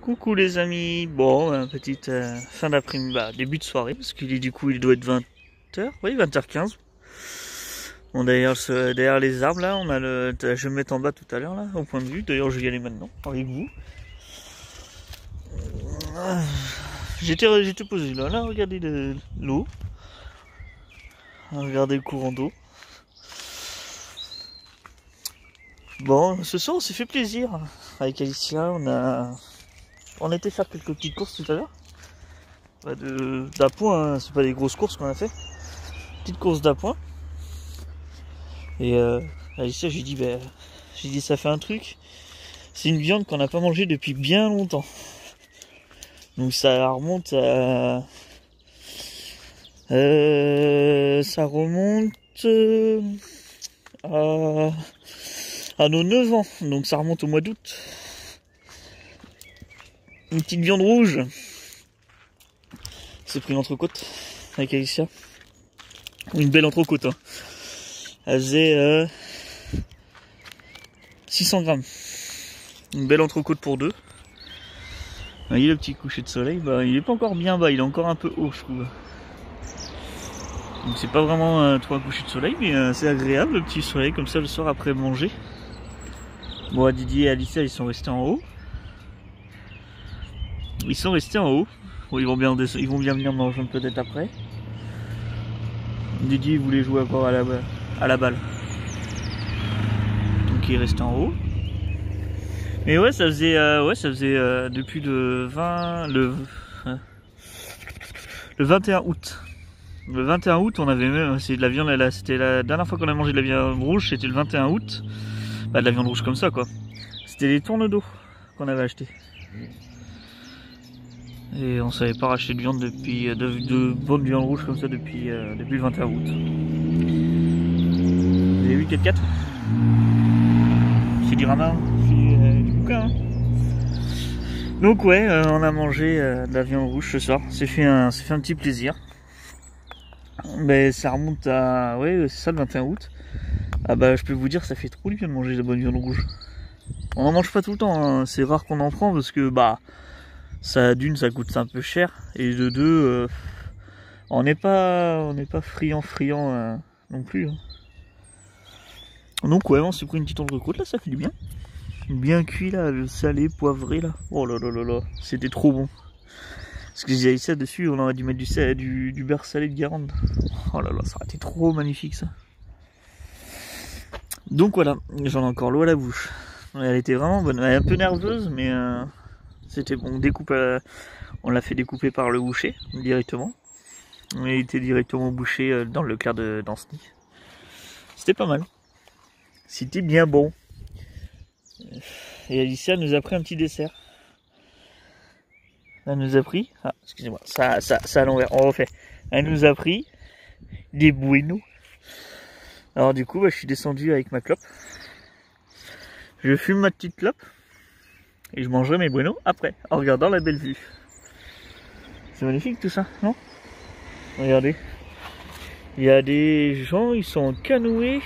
Coucou les amis, bon, petite fin d'après-midi, début de soirée, parce qu'il est du coup il doit être 20h, oui 20h15. Bon derrière les arbres là, on a je vais me mettre en bas tout à l'heure là, au point de vue, d'ailleurs je vais y aller maintenant, avec vous. J'étais posé là, regardez l'eau, regardez le courant d'eau. Bon, ce soir on s'est fait plaisir, avec Alicia, on a été faire quelques petites courses tout à l'heure. D'appoint, hein. C'est pas des grosses courses qu'on a fait. Petite course d'appoint. Et Alicia, j'ai dit ça fait un truc. C'est une viande qu'on n'a pas mangée depuis bien longtemps. Donc ça remonte à... ça remonte à nos 9 ans. Donc ça remonte au mois d'août. Une petite viande rouge. C'est pris l'entrecôte avec Alicia. Une belle entrecôte. Hein. Elle faisait 600 grammes. Une belle entrecôte pour deux. Vous voyez le petit coucher de soleil, il est pas encore bien bas, il est encore un peu haut je trouve. Donc c'est pas vraiment trop un coucher de soleil, mais c'est agréable le petit soleil comme ça le soir après manger. Bon, Didier et Alicia ils sont restés en haut. Ils sont restés en haut. Bon, ils vont bien venir me rejoindre peut-être après. Didier voulait jouer encore à la balle. Donc il est resté en haut. Mais ouais, ça faisait depuis le 21 août. Le 21 août, on avait même, c'est de la viande, c'était la dernière fois qu'on a mangé de la viande rouge, c'était le 21 août. De la viande rouge comme ça quoi. C'était les tournes d'eau qu'on avait acheté. Et on savait pas racheter de viande depuis de bonne viande rouge comme ça depuis le 21 août. Vous avez vu 4x4 c'est du rama, c'est du bouquin. Hein. Donc ouais, on a mangé de la viande rouge ce soir. C'est fait un petit plaisir. Mais ça remonte à ouais c'est ça le 21 août. Ah je peux vous dire ça fait trop du bien de manger de la bonne viande rouge. On en mange pas tout le temps, hein. C'est rare qu'on en prend parce que ça d'une ça coûte un peu cher et de deux on n'est pas friand non plus. Hein. Donc ouais on s'est pris une petite entrecôte là, ça fait du bien. Bien cuit là, le salé, poivré là. Oh là là là là, c'était trop bon. Parce que j'ai ça dessus, on aurait dû mettre du beurre salé de Guérande. Oh là là, ça aurait été trop magnifique ça. Donc voilà, j'en ai encore l'eau à la bouche. Elle était vraiment bonne, elle est un peu nerveuse mais c'était bon. On l'a fait découper par le boucher directement. On a été directement bouché dans le clair d'Ancenis. C'était pas mal. C'était bien bon. Et Alicia nous a pris un petit dessert. Elle nous a pris... Ah, excusez-moi, ça à l'envers, on refait. Elle nous a pris des buenos. Alors du coup, je suis descendu avec ma clope. Je fume ma petite clope. Et je mangerai mes buenos après, en regardant la belle vue. C'est magnifique tout ça, non? Regardez. Il y a des gens, ils sont en canoë.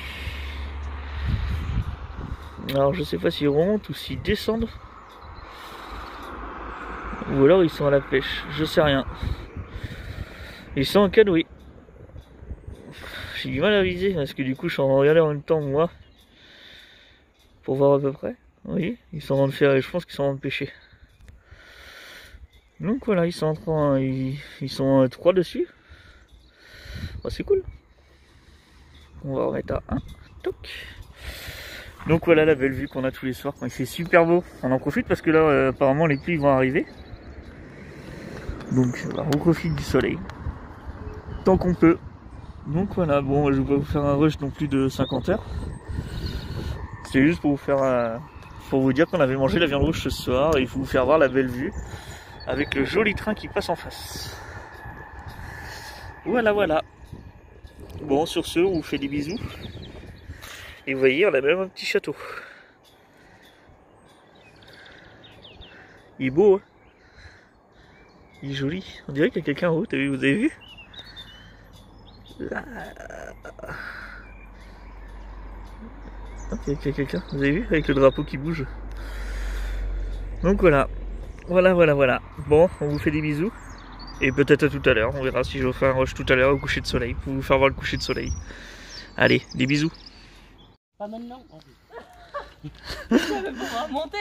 Alors je sais pas s'ils remontent ou s'ils descendent. Ou alors ils sont à la pêche, je sais rien. Ils sont en canoë. J'ai du mal à viser parce que du coup je suis en train de regarder en même temps moi. Pour voir à peu près. Oui, ils sont en train de faire, je pense qu'ils sont en train de pêcher. Donc voilà, ils sont en train, ils sont 3 dessus. Oh, c'est cool. On va remettre à 1. Toc. Donc voilà la belle vue qu'on a tous les soirs quand il fait super beau. On en profite parce que là apparemment les pluies vont arriver. Donc on profite du soleil. Tant qu'on peut. Donc voilà, bon je vais pas vous faire un rush non plus de 50 heures. C'est juste pour vous faire pour vous dire qu'on avait mangé la viande rouge ce soir et il faut vous faire voir la belle vue avec le joli train qui passe en face. Voilà voilà. Bon sur ce on vous fait des bisous. Et vous voyez on a même un petit château. Il est beau hein. Il est joli. On dirait qu'il y a quelqu'un en haut, vous avez vu? Là. Il y a quelqu'un, vous avez vu? Avec le drapeau qui bouge. Donc voilà. Voilà. Bon, on vous fait des bisous. Et peut-être à tout à l'heure. On verra si je refais un rush tout à l'heure au coucher de soleil. Pour vous faire voir le coucher de soleil. Allez, des bisous. Pas maintenant. Ça veut pouvoir monter.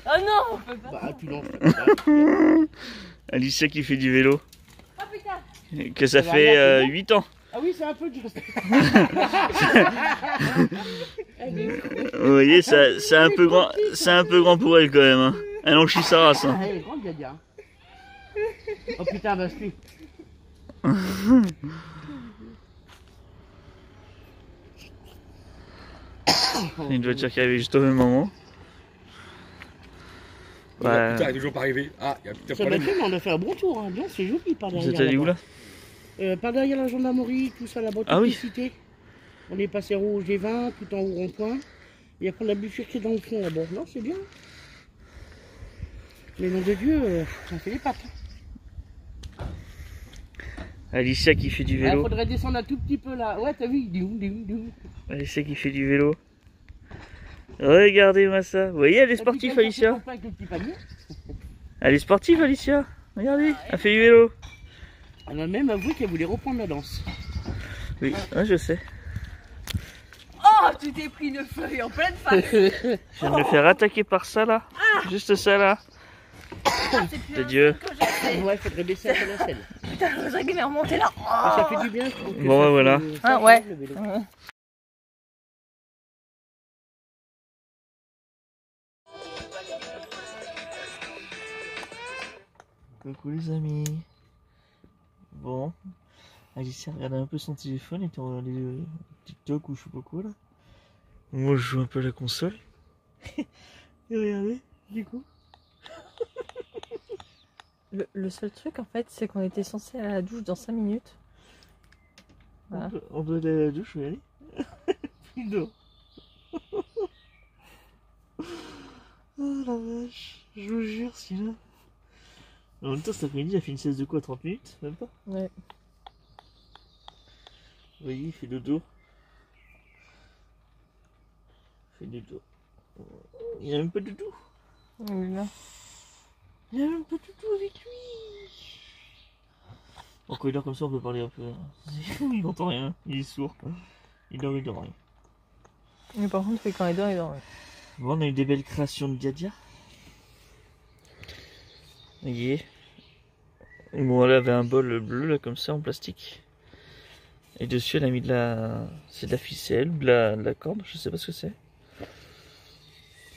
Oh non, on peut pas. Bah, tu l'en Alicia qui fait du vélo. Oh putain. Que ça Ça va fait bien, 8 ans. Ah oui, c'est un peu juste. Vous voyez, c'est un peu grand pour elle quand même. Hein. Elle en chie sa race. Hein. Ah, elle est grande, Gadia. Oh putain, bah, suis. Une voiture qui arrive juste au même moment. Ouais. Putain, elle est toujours pas arrivé. Ah, il y a putain Ça problème. m'a fait, mais on a fait un bon tour. Hein. Bien, c'est joli par Vous derrière. êtes allé où là? Par derrière la gendarmerie, tout ça là-bas, Ah oui. cité. On est passé rouge G20, tout en haut rond-point. Et après on a bifurqué dans le fond là-bas. Non, c'est bien. Mais nom de Dieu, ça fait les pattes. Alicia qui fait du Il vélo. faudrait descendre un tout petit peu là. Ouais, t'as vu? Alicia qui fait du vélo. Regardez-moi ça. Vous voyez, elle est sportive, Alicia. Elle est sportive, Alicia. Regardez, elle fait du vélo. Elle a même avoué qu'elle voulait reprendre la danse. Oui, ouais, je sais. Oh, tu t'es pris une feuille en pleine face. Je viens de me faire attaquer par ça là. Juste ça là. C'est plus De un Dieu. truc que j'ai fait. Ouais, faudrait baisser un peu la selle. Putain, je voudrais qu'elle m'ait remonté là. Ça fait du bien, je trouve. que Bon, ça bah, voilà. fait- Ah, ouais. le vélo. Coucou les amis. Bon. Alicia regarde un peu son téléphone et en les TikTok ou je sais pas quoi là. Moi je joue un peu à la console. Et regardez, du coup. Le seul truc en fait, c'est qu'on était censé aller à la douche dans 5 minutes. Voilà. On doit aller à la douche, regardez. Puis il dort. Oh la vache, je vous jure, celui-là. En même temps, cet après-midi, il a fait une sieste de quoi, 30 minutes? Même pas? Ouais. Vous voyez, il fait dodo. Il fait dodo. Il a même pas de doudou. Oui, là. Il a même pas de doudou avec lui. Bon, quand il dort comme ça, on peut parler un peu. Il n'entend rien, il est sourd. Il dort rien. Mais par contre, quand il dort, il dort. Ouais. Bon, on a eu des belles créations de Diadia. Vous voyez. Et bon, elle avait un bol bleu là, comme ça, en plastique. Et dessus, elle a mis de la... C'est de la ficelle, de la corde, je sais pas ce que c'est.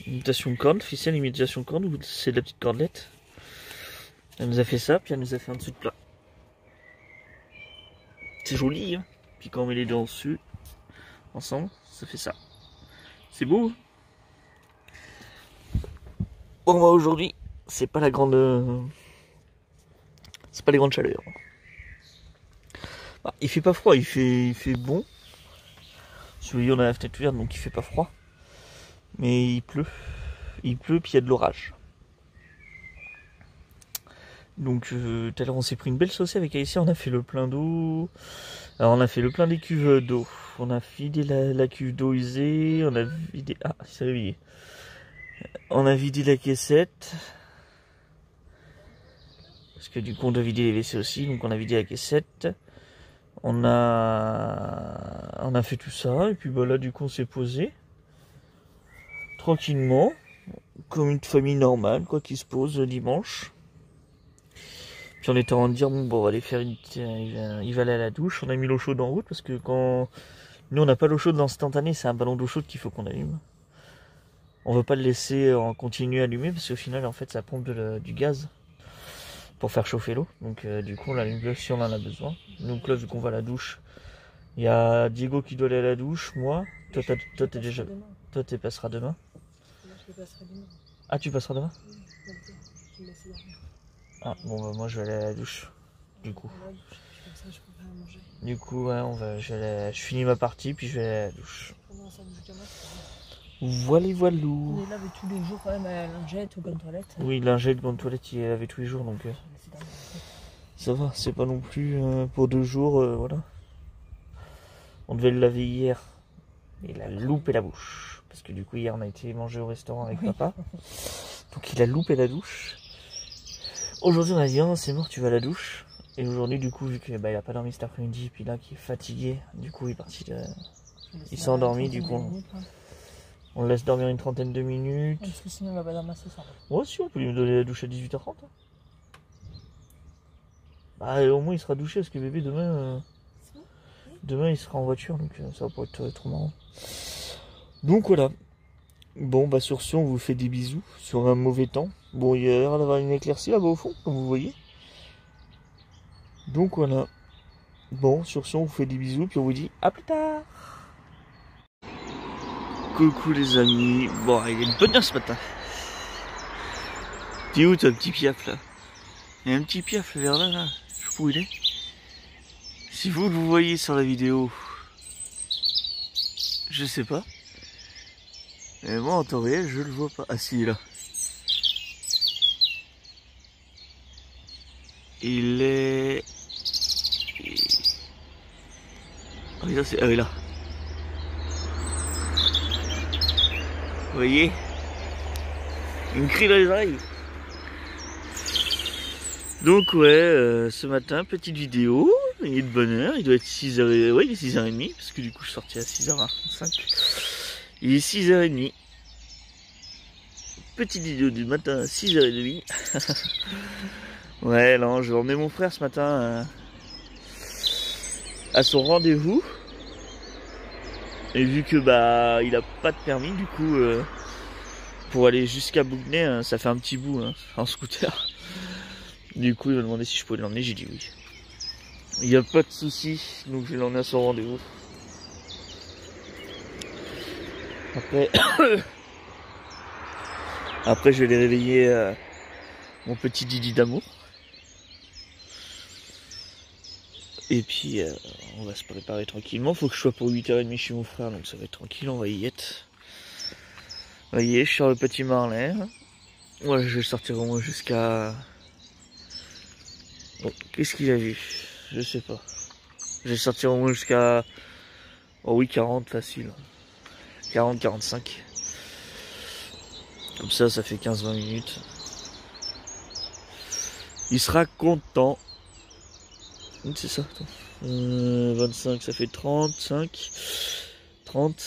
Imitation de corde, ficelle, imitation de corde, ou c'est de la petite cordelette. Elle nous a fait ça, puis elle nous a fait un dessous de plat. C'est joli, hein. Puis quand on met les deux en dessus, ensemble, ça fait ça. C'est beau, hein. Bon, bah aujourd'hui, c'est pas la grande... C'est pas les grandes chaleurs. Bah, il fait pas froid, il fait bon. Celui-là, on a la fenêtre ouverte, donc il fait pas froid. Mais il pleut. Il pleut, puis il y a de l'orage. Donc tout à l'heure, on s'est pris une belle sauce avec Alicia. On a fait le plein d'eau. Alors, on a fait le plein des cuves d'eau. On a vidé la cuve d'eau usée. On a vidé... Ah, il s'est réveillé. On a vidé la caissette. Parce que du coup, on doit vider les WC aussi. Donc, on a vidé la caissette. On a fait tout ça. Et puis, bah, là, du coup, on s'est posé. Tranquillement. Comme une famille normale, quoi, qui se pose le dimanche. Puis, on était en train de dire, bon, on va aller faire il va aller à la douche. On a mis l'eau chaude en route. Parce que quand... Nous, on n'a pas l'eau chaude instantanée. C'est un ballon d'eau chaude qu'il faut qu'on allume. On veut pas le laisser en continu allumé. Parce qu'au final, en fait, ça pompe du gaz. Pour faire chauffer l'eau. Donc du coup on l'allume si on en a besoin. Donc là vu qu'on va à la douche, il y a Diego qui doit aller à la douche, moi. Toi t'es déjà... Toi tu passeras demain. Ah tu passeras demain? Ah bon bah moi je vais aller à la douche. Du coup. Du coup ouais je finis ma partie puis je vais aller à la douche. Voilà. Il est lavé tous les jours quand même à la lingette ou gants toilette. Oui, lingette, gants toilette, il est lavé tous les jours donc ça va, c'est pas non plus pour 2 jours, voilà. On devait le laver hier. Il a loupé la bouche. Parce que du coup hier on a été manger au restaurant avec papa. Donc il a loupé la douche. Aujourd'hui on a dit, oh, c'est mort, tu vas à la douche. Et aujourd'hui, du coup, vu qu'il il a pas dormi cet après-midi, puis là, qu'il est fatigué, du coup, il est parti. Il s'est endormi, du coup. On le laisse dormir une trentaine de minutes. Parce que sinon, il va pas dormir ce soir. Ouais, si, on peut lui donner la douche à 18h30. Hein. Bah, au moins, il sera douché, parce que bébé, demain, il sera en voiture, donc ça va pas être trop marrant. Donc voilà. Bon, bah, sur ce, on vous fait des bisous sur un mauvais temps. Bon, il y a l'air d'avoir une éclaircie là-bas au fond, comme vous voyez. Donc voilà. Bon, sur ce, on vous fait des bisous, puis on vous dit à plus tard. Coucou les amis. Bon, il y a une bonne heure ce matin. T'es où, toi, petit piaf là? Il y a un petit piaf vers là, là. Je sais pas où il est. Si vous le voyez sur la vidéo, je sais pas. Mais moi, en temps réel, je le vois pas. Ah si, il est là. Il est... Ah oui, ça, là. Vous voyez? Il me crie dans les oreilles. Donc ouais, ce matin, petite vidéo. Il est de bonne heure, il doit être 6h... Ouais, il est 6h30, parce que du coup je suis sorti à 6h05. Il est 6h30. Petite vidéo du matin à 6h30. Ouais, non, je vais emmener mon frère ce matin à son rendez-vous. Et vu que bah il a pas de permis, du coup pour aller jusqu'à Bougnay, ça fait un petit bout en scooter. Du coup il m'a demandé si je pouvais l'emmener, j'ai dit oui. Il n'y a pas de souci, donc je vais l'emmener à son rendez-vous. Après je vais aller réveiller mon petit Didi d'amour. Et puis on va se préparer tranquillement. Faut que je sois pour 8h30 chez mon frère, donc ça va être tranquille, on va y être. Vous voyez, je sors le petit Marley. Ouais, je vais sortir au moins jusqu'à... Bon, qu'est-ce qu'il a vu? Je sais pas. Je vais sortir au moins jusqu'à... Oh oui, 40 facile. 40-45. Comme ça fait 15-20 minutes. Il sera content. C'est ça, attends. 25, ça fait 35, 30,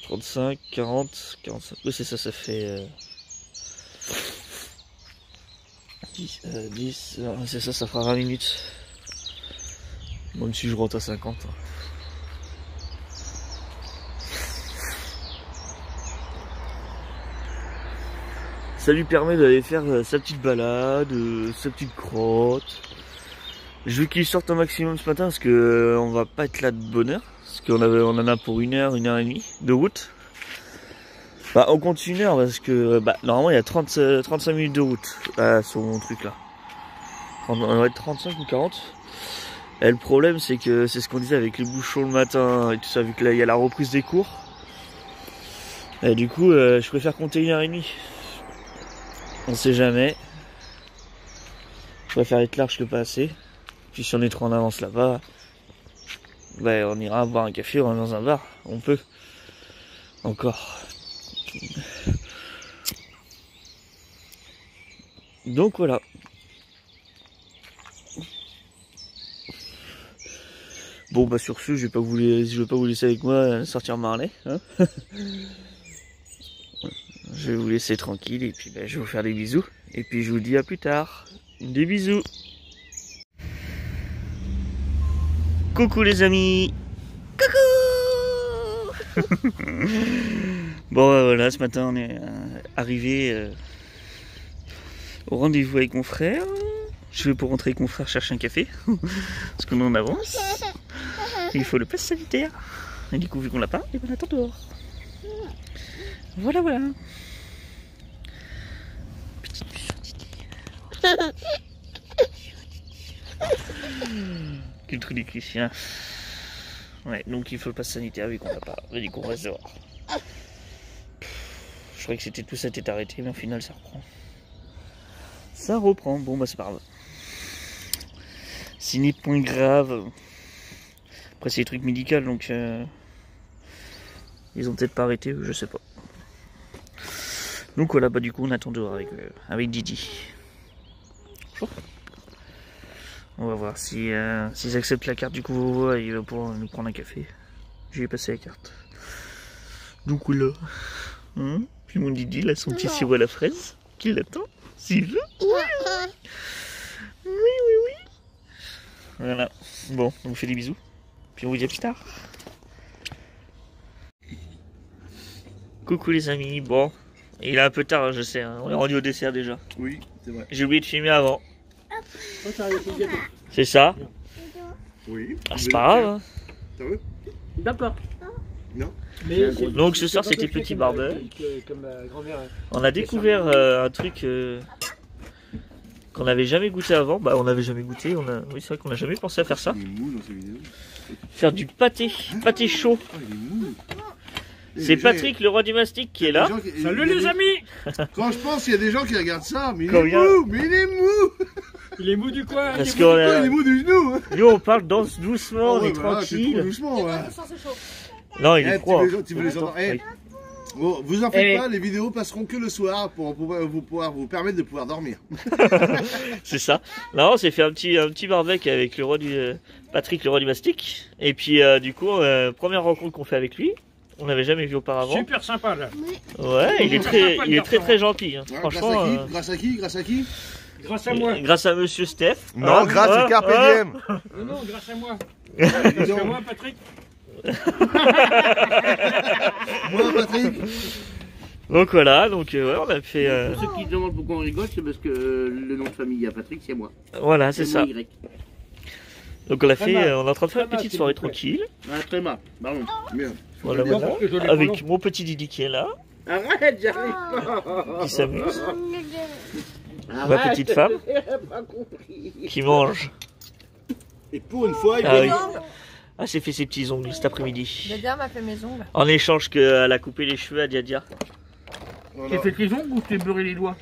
35, 40, 45. Oui, c'est ça, ça fait 10, c'est ça, ça fera 20 minutes. Même si je rentre à 50. Ça lui permet d'aller faire sa petite balade, sa petite crotte. Je veux qu'il sorte un maximum ce matin parce que on va pas être là de bonne heure. Parce qu'on en a pour 1h30 de route. Bah on compte 1 heure parce que bah normalement il y a 35 minutes de route sur mon truc là. On va être 35 ou 40. Et le problème c'est que c'est ce qu'on disait avec les bouchons le matin et tout ça, vu que là il y a la reprise des cours. Et du coup je préfère compter 1h30. On sait jamais. Je préfère être large que pas assez. Puis si on est trop en avance là-bas, ben on ira boire un café, on va dans un bar, on peut. Encore. Donc voilà. Bon bah sur ce, je vais pas vous laisser avec moi sortir Marley. Hein. Je vais vous laisser tranquille et puis ben, je vais vous faire des bisous. Et puis je vous dis à plus tard. Des bisous. Coucou les amis. Coucou. Bon voilà, ce matin on est arrivé au rendez-vous avec mon frère. Je vais pour rentrer avec mon frère chercher un café. Parce qu'on est en avance. Il faut le pass sanitaire. Et du coup vu qu'on l'a pas, on attend dehors. Voilà voilà. Petite Quel truc des Christiens. Ouais, donc il faut le pass sanitaire vu qu'on l'a pas. Et du coup on reste dehors. Je croyais que c'était tout ça était arrêté, mais au final ça reprend. Ça reprend, bon bah c'est pas grave. C'est ni point grave. Après c'est des trucs médicaux donc ils ont peut-être pas arrêté, je sais pas. Donc voilà, bah du coup on attend dehors avec Didi. bonjour. On va voir si s'ils acceptent la carte du couvre-feu, il va pouvoir nous prendre un café. J'ai passé la carte. Donc là, puis mon Didi, là, son petit sirop à la fraise, qui l'attend, s'il veut. Oui. Voilà. Bon, on vous fait des bisous. Puis on vous dit à plus tard. Coucou les amis, bon, il est un peu tard, je sais, hein. On est rendu au dessert déjà. Oui, c'est vrai. J'ai oublié de filmer avant. C'est ça? Oui. Ah, c'est pas grave. Hein. Ça veut? D'accord. Non. Donc ce soir c'était petit barbecue. On a découvert un truc qu'on n'avait jamais goûté avant. Bah on n'avait jamais goûté. Oui c'est vrai qu'on n'a jamais pensé à faire ça. Il est mou dans ces vidéos. Faire du pâté chaud. Oh, il est mou. C'est Patrick, le roi du mastic, qui est là. Salut les amis. Quand je pense qu'il y a des gens qui regardent ça, mais il Quand est il y a- mou, mais il est mou. Il est mou du coin. Parce Il est que mou du genou. Hein. nous on parle danse doucement, on Ah ouais, est voilà, c'est trop tranquille. doucement, ouais. Non il est Eh, froid. tu veux les entendre. Eh, Oui. bon, vous en faites pas, les vidéos passeront que le soir pour pouvoir vous permettre de pouvoir dormir. C'est ça. Là on s'est fait un petit barbecue avec le roi du Patrick, le roi du mastic. Et puis du coup première rencontre qu'on fait avec lui. On n'avait jamais vu auparavant. Super sympa là. Ouais, il est très gentil. Hein. Hein, Franchement, grâce à qui Grâce à moi. grâce à Monsieur Steph. Non, Hein, grâce hein, à Carpe hein. Diem. Non, grâce à moi. Dis Grâce à donc. moi, Patrick. Moi, Patrick. Donc voilà, donc ouais, on a fait. Pour ceux qui se demandent pourquoi on rigole, c'est parce que le nom de famille à Patrick, c'est moi. Voilà, c'est ça. Y. Donc on a Très fait, mal. on est en train de faire une Très mal, petite s'il soirée vous plaît. tranquille. Ah, très mal. Pardon. Merde. Voilà, Non, voilà. parce que je l'ai Avec pas mon petit Didi qui est là, Arrête, j'arrive pas. qui s'amuse, ma Arrête, petite femme j'ai pas compris. qui mange. Et pour une fois, il Ah va oui. Ah, j'ai fait ses petits ongles cet après-midi. Nadia m'a fait mes ongles. En échange qu'elle a coupé les cheveux à Diadia. T'as fait tes ongles ou t'es beurré les doigts?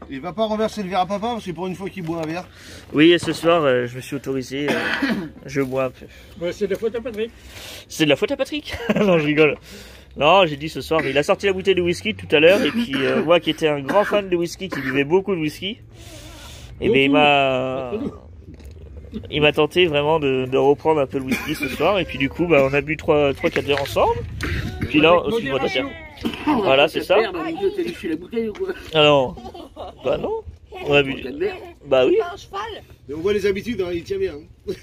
Il va pas renverser le verre à papa parce que pour une fois qu'il boit un verre. Oui, et ce soir, je me suis autorisé, je bois un peu. Ouais, c'est de la faute à Patrick. C'est de la faute à Patrick. Non, je rigole. Non, j'ai dit ce soir, il a sorti la bouteille de whisky tout à l'heure, et puis moi qui étais un grand fan de whisky, qui buvait beaucoup de whisky, et bien il m'a tenté vraiment de reprendre un peu le whisky ce soir, et puis du coup, bah, on a bu 3-4 verres ensemble, puis là, aussi, voilà, c'est ça. Merde, mon Dieu, t'as léché la bouteille ou quoi? Ah non, bah non, on a bu, bah oui, Mais on voit les habitudes, hein, il tient bien. Hein.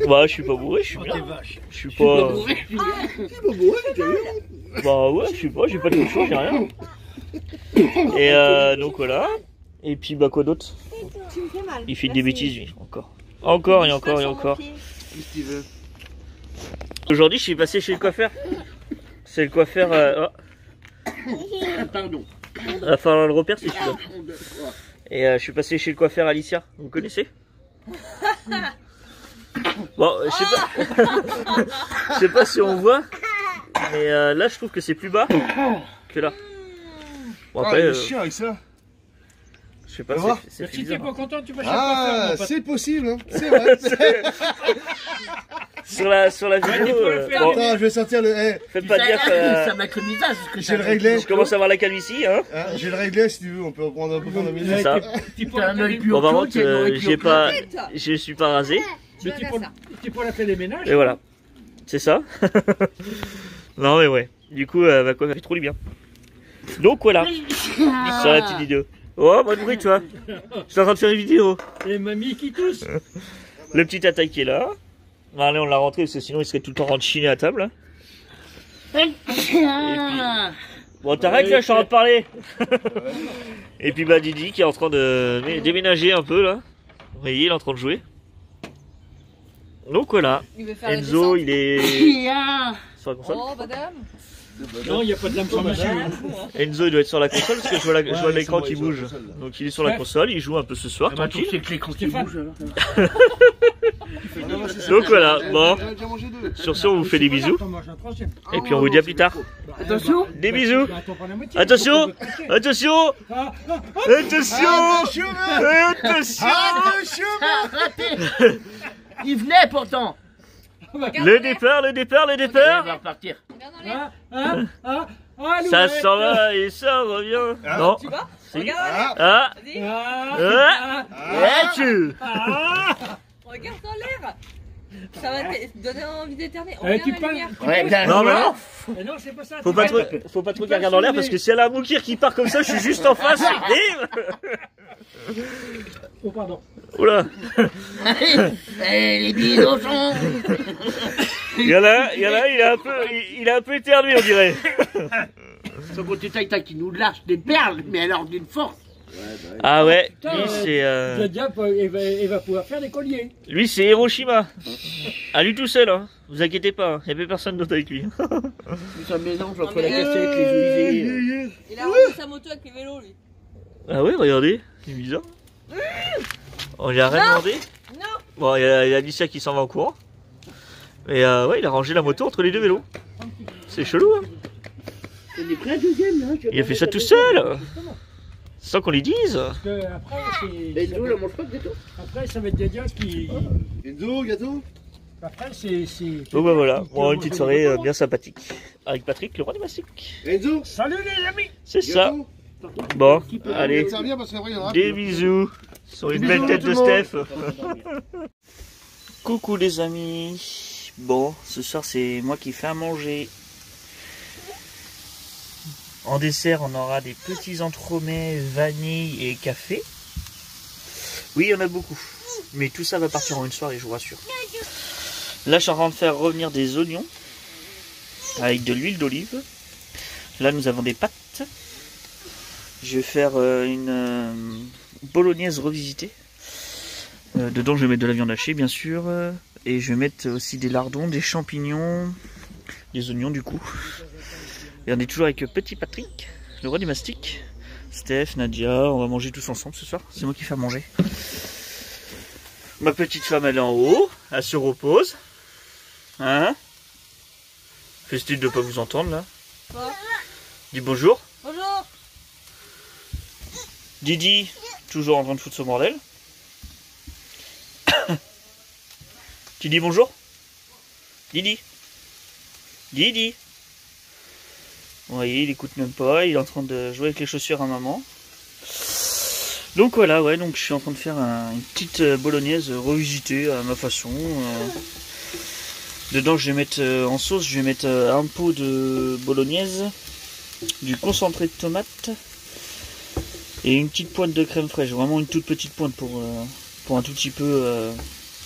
bah je suis pas bourré, je suis bien, je suis pas, Il est pas bourré, il tient bien. bah ouais, je suis pas, j'ai pas de chaud, j'ai rien. Et donc voilà, et puis bah quoi d'autre? Tu me fais mal. Il fait des bêtises lui, encore et encore. Qu'est-ce qu'il veut? Aujourd'hui je suis passé chez le coiffeur. C'est le coiffeur, Pardon. va falloir le repère si tu veux. Et je suis passé chez le coiffeur Alicia, vous connaissez? Bon, je sais pas. Je sais pas si on voit, mais là je trouve que c'est plus bas que là. Bon Ah, après, il est chiant avec ça. je sais pas, On va voir. c'est Si t'es bizarre. pas content, tu vas chez le coiffeur, Ah, mon pote. c'est possible, hein. C'est vrai. Sur la vidéo, faut le faire. bon, Attends, je vais sortir le. Eh, faites pas dire Ça que va être le visage. ce que j'ai le t'as. réglé. je commence à avoir la calvitie, hein. Hein, j'ai le réglé si tu veux, on peut reprendre un peu pendant la C'est minute. ça. T'as un œil plus Bon haut par que contre, l'autre, il y a une oreille plus j'ai haut que pas, l'autre. je suis pas rasé. Mais t'es pas la fait des ménages. Et voilà, c'est ça. Non mais ouais, du coup, bah quoi, ça fait trop du bien. Donc voilà, sur la petite vidéo. Oh, bonne bruit, tu vois. Je suis en train de faire une vidéo. Et mamie qui tousse. Le petit attaque qui est là. Allez, on l'a rentré parce que sinon il serait tout le temps en train de chiner à table. Bon, t'arrêtes là, je suis en train de parler. Et puis bah Didi qui est en train de déménager un peu là. Vous voyez, il est en train de jouer. Donc voilà, Il veut faire la Enzo, descente. il est sur la console. Oh, madame. Non, il n'y a pas de lame sur monsieur. Enzo il doit être sur la console parce que je vois l'écran qui bouge. Donc il est sur la console, il joue un peu ce soir, Ah bah, tranquille. c'est que l'écran qui bouge. Donc voilà, bon, J'ai déjà mangé deux. sur ce on vous fait des bisous. T'en manges un troisième. Et puis on vous dit à plus tard. Attention. Des bisous. Bah, attends pas la moitié. Attention, attention, Ah, ah, attention, attention. arrêtez. Il venait pourtant. Le départ, le départ, le Il va départ. repartir. Regarde dans les- Ah, ah, ah, ah. Ça s'en va et ça revient. Ah, non. Tu vois? Si. Regarde, Ah. vas-y. Regarde dans l'air. Ça va te donner envie d'éterner. Regarde tu la parles- lumière. Non, mais non. Mais non, c'est pas ça. Faut pas trop qu'il regarde dans l'air parce que si elle a un moukir qui part comme ça, je suis juste en face. Oh, pardon. Oula. Les billets au fond. Il y en a, il a un peu éternué, on dirait. Son côté taïta qui nous lâche des perles, mais alors d'une force. Ah ouais, Putain, lui c'est Jadia, il va pouvoir faire des colliers. lui c'est Hiroshima. À lui tout seul, hein. Vous inquiétez pas, il n'y avait personne d'autre avec lui. C'est un mélange entre mais la cassette, les oliviers. Il a rendu sa moto avec les vélos, lui. Ah ouais, regardez, c'est bizarre. On lui a rien demandé. Non. Bon, il y a Alicia qui s'en va en courant. Mais ouais, il a rangé la moto entre les deux vélos. C'est chelou, hein. On est prêt à deuxième, là. Il a fait ça tout seul. Sans qu'on lui dise. Parce que après, Et nous, on mange pas de gâteau. après, ça va être Jadia qui. Enzo, gâteau. Après, c'est. Bon bah voilà, bon, une petite soirée bien sympathique. Avec Patrick, le roi des mastiques. Enzo, Salut les amis! C'est ça. gâteau. Bon, On va allez, te servir parce qu'après il y en aura des plus. bisous sur une Des belle bisous tête tout de le monde. Steph. Coucou les amis. Bon, ce soir c'est moi qui fais à manger. En dessert, on aura des petits entremets, vanille et café. Oui, il y en a beaucoup. Mais tout ça va partir en une soirée, je vous rassure. Là, je suis en train de faire revenir des oignons avec de l'huile d'olive. Là, nous avons des pâtes. Je vais faire une bolognaise revisitée. Dedans, je vais mettre de la viande hachée, bien sûr. Et je vais mettre aussi des lardons, des champignons, des oignons, du coup. Et on est toujours avec petit Patrick, le roi du mastic. Steph, Nadia, on va manger tous ensemble ce soir. C'est moi qui fais à manger. Ma petite femme, elle est en haut. Elle se repose. Hein? Fais style de pas vous entendre, là. Quoi? Dis bonjour. Bonjour. Didi, toujours en train de foutre ce bordel. Tu dis bonjour? Didi. Didi. Vous voyez, il écoute même pas, il est en train de jouer avec les chaussures à maman. Donc voilà, ouais, donc je suis en train de faire une petite bolognaise revisitée à ma façon. Dedans, je vais mettre en sauce, je vais mettre un pot de bolognaise, du concentré de tomate et une petite pointe de crème fraîche, vraiment une toute petite pointe pour un tout petit peu,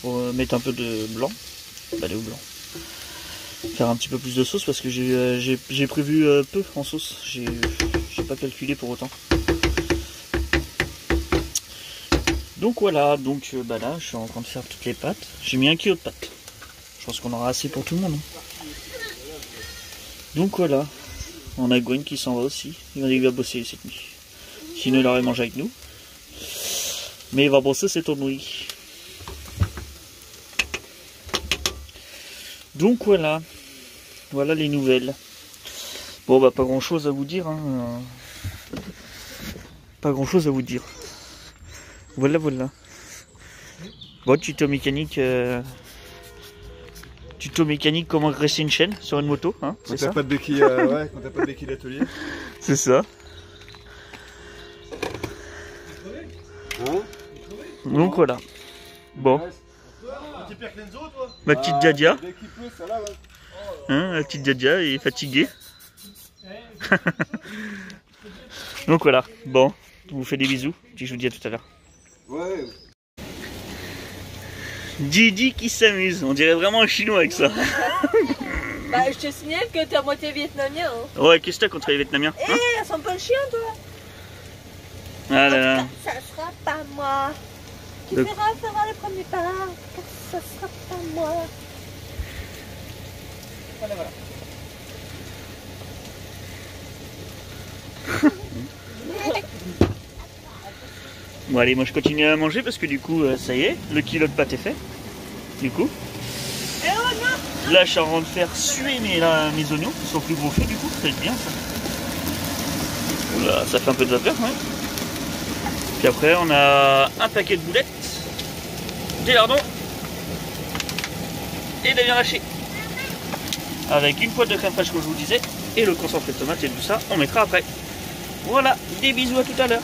pour mettre un peu de blanc, de blanc. Faire un petit peu plus de sauce parce que j'ai prévu peu en sauce, j'ai pas calculé pour autant. Donc voilà, donc bah là je suis en train de faire toutes les pâtes. J'ai mis 1 kg de pâtes. Je pense qu'on aura assez pour tout le monde. Donc voilà, on a Gwen qui s'en va aussi. Il m'a dit qu'il va bosser cette nuit. Sinon il aurait mangé avec nous. Mais il va bosser cette nuit. Donc voilà, voilà les nouvelles. Bon bah pas grand chose à vous dire, hein. Pas grand chose à vous dire. Voilà, voilà. Bon, tuto mécanique, comment graisser une chaîne sur une moto, hein, Quand c'est ça. t'as pas de béquille, ouais, quand t'as pas de béquille d'atelier. C'est ça. Donc voilà. Bon, T'es pire que Enzo, toi? ma petite Diadia, Dès qu'il pleut, ça là, ouais. hein, la petite Diadia est fatiguée. Donc voilà. Bon, je vous fais des bisous. Puis je vous dis à tout à l'heure. Ouais. Didi qui s'amuse, on dirait vraiment un chinois avec ça. Bah, je te signale que t'es à moitié vietnamien. Hein. Ouais, qu'est-ce que t'as contre les Vietnamiens, hein? Eh, ça sent pas le chien, toi. Ah là là. Ça sera pas moi. Qui Donc- fera le premier pas. Car ça sera pas moi. Voilà, voilà. Bon allez, moi je continue à manger parce que du coup, ça y est, le kilo de pâte est fait. Du coup. Là, je suis en train de faire suer mes oignons, ils sont plus gonflés du coup, ça va être bien ça. Là, ça fait un peu de vapeur, ouais. Puis après, on a un paquet de boulettes, des lardons et de la viande hachée. Avec une poêle de crème fraîche comme je vous disais. Et le concentré de tomate et tout ça, on mettra après. Voilà, des bisous à tout à l'heure.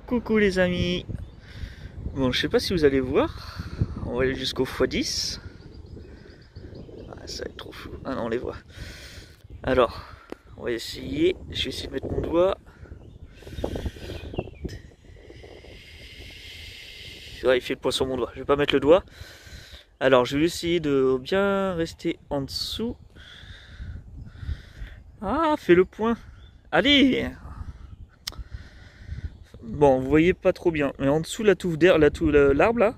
Coucou les amis. Bon, je sais pas si vous allez voir. On va aller jusqu'au x10. Ah, ça va être trop flou. Ah non, on les voit. Alors, on va essayer. Je vais essayer de mettre mon doigt. Ouais, il fait le poids sur mon doigt. Je vais pas mettre le doigt. Alors, je vais essayer de bien rester en dessous. Ah, fais le point. Allez! Bon, vous voyez pas trop bien, mais en dessous la touffe d'air, l'arbre là,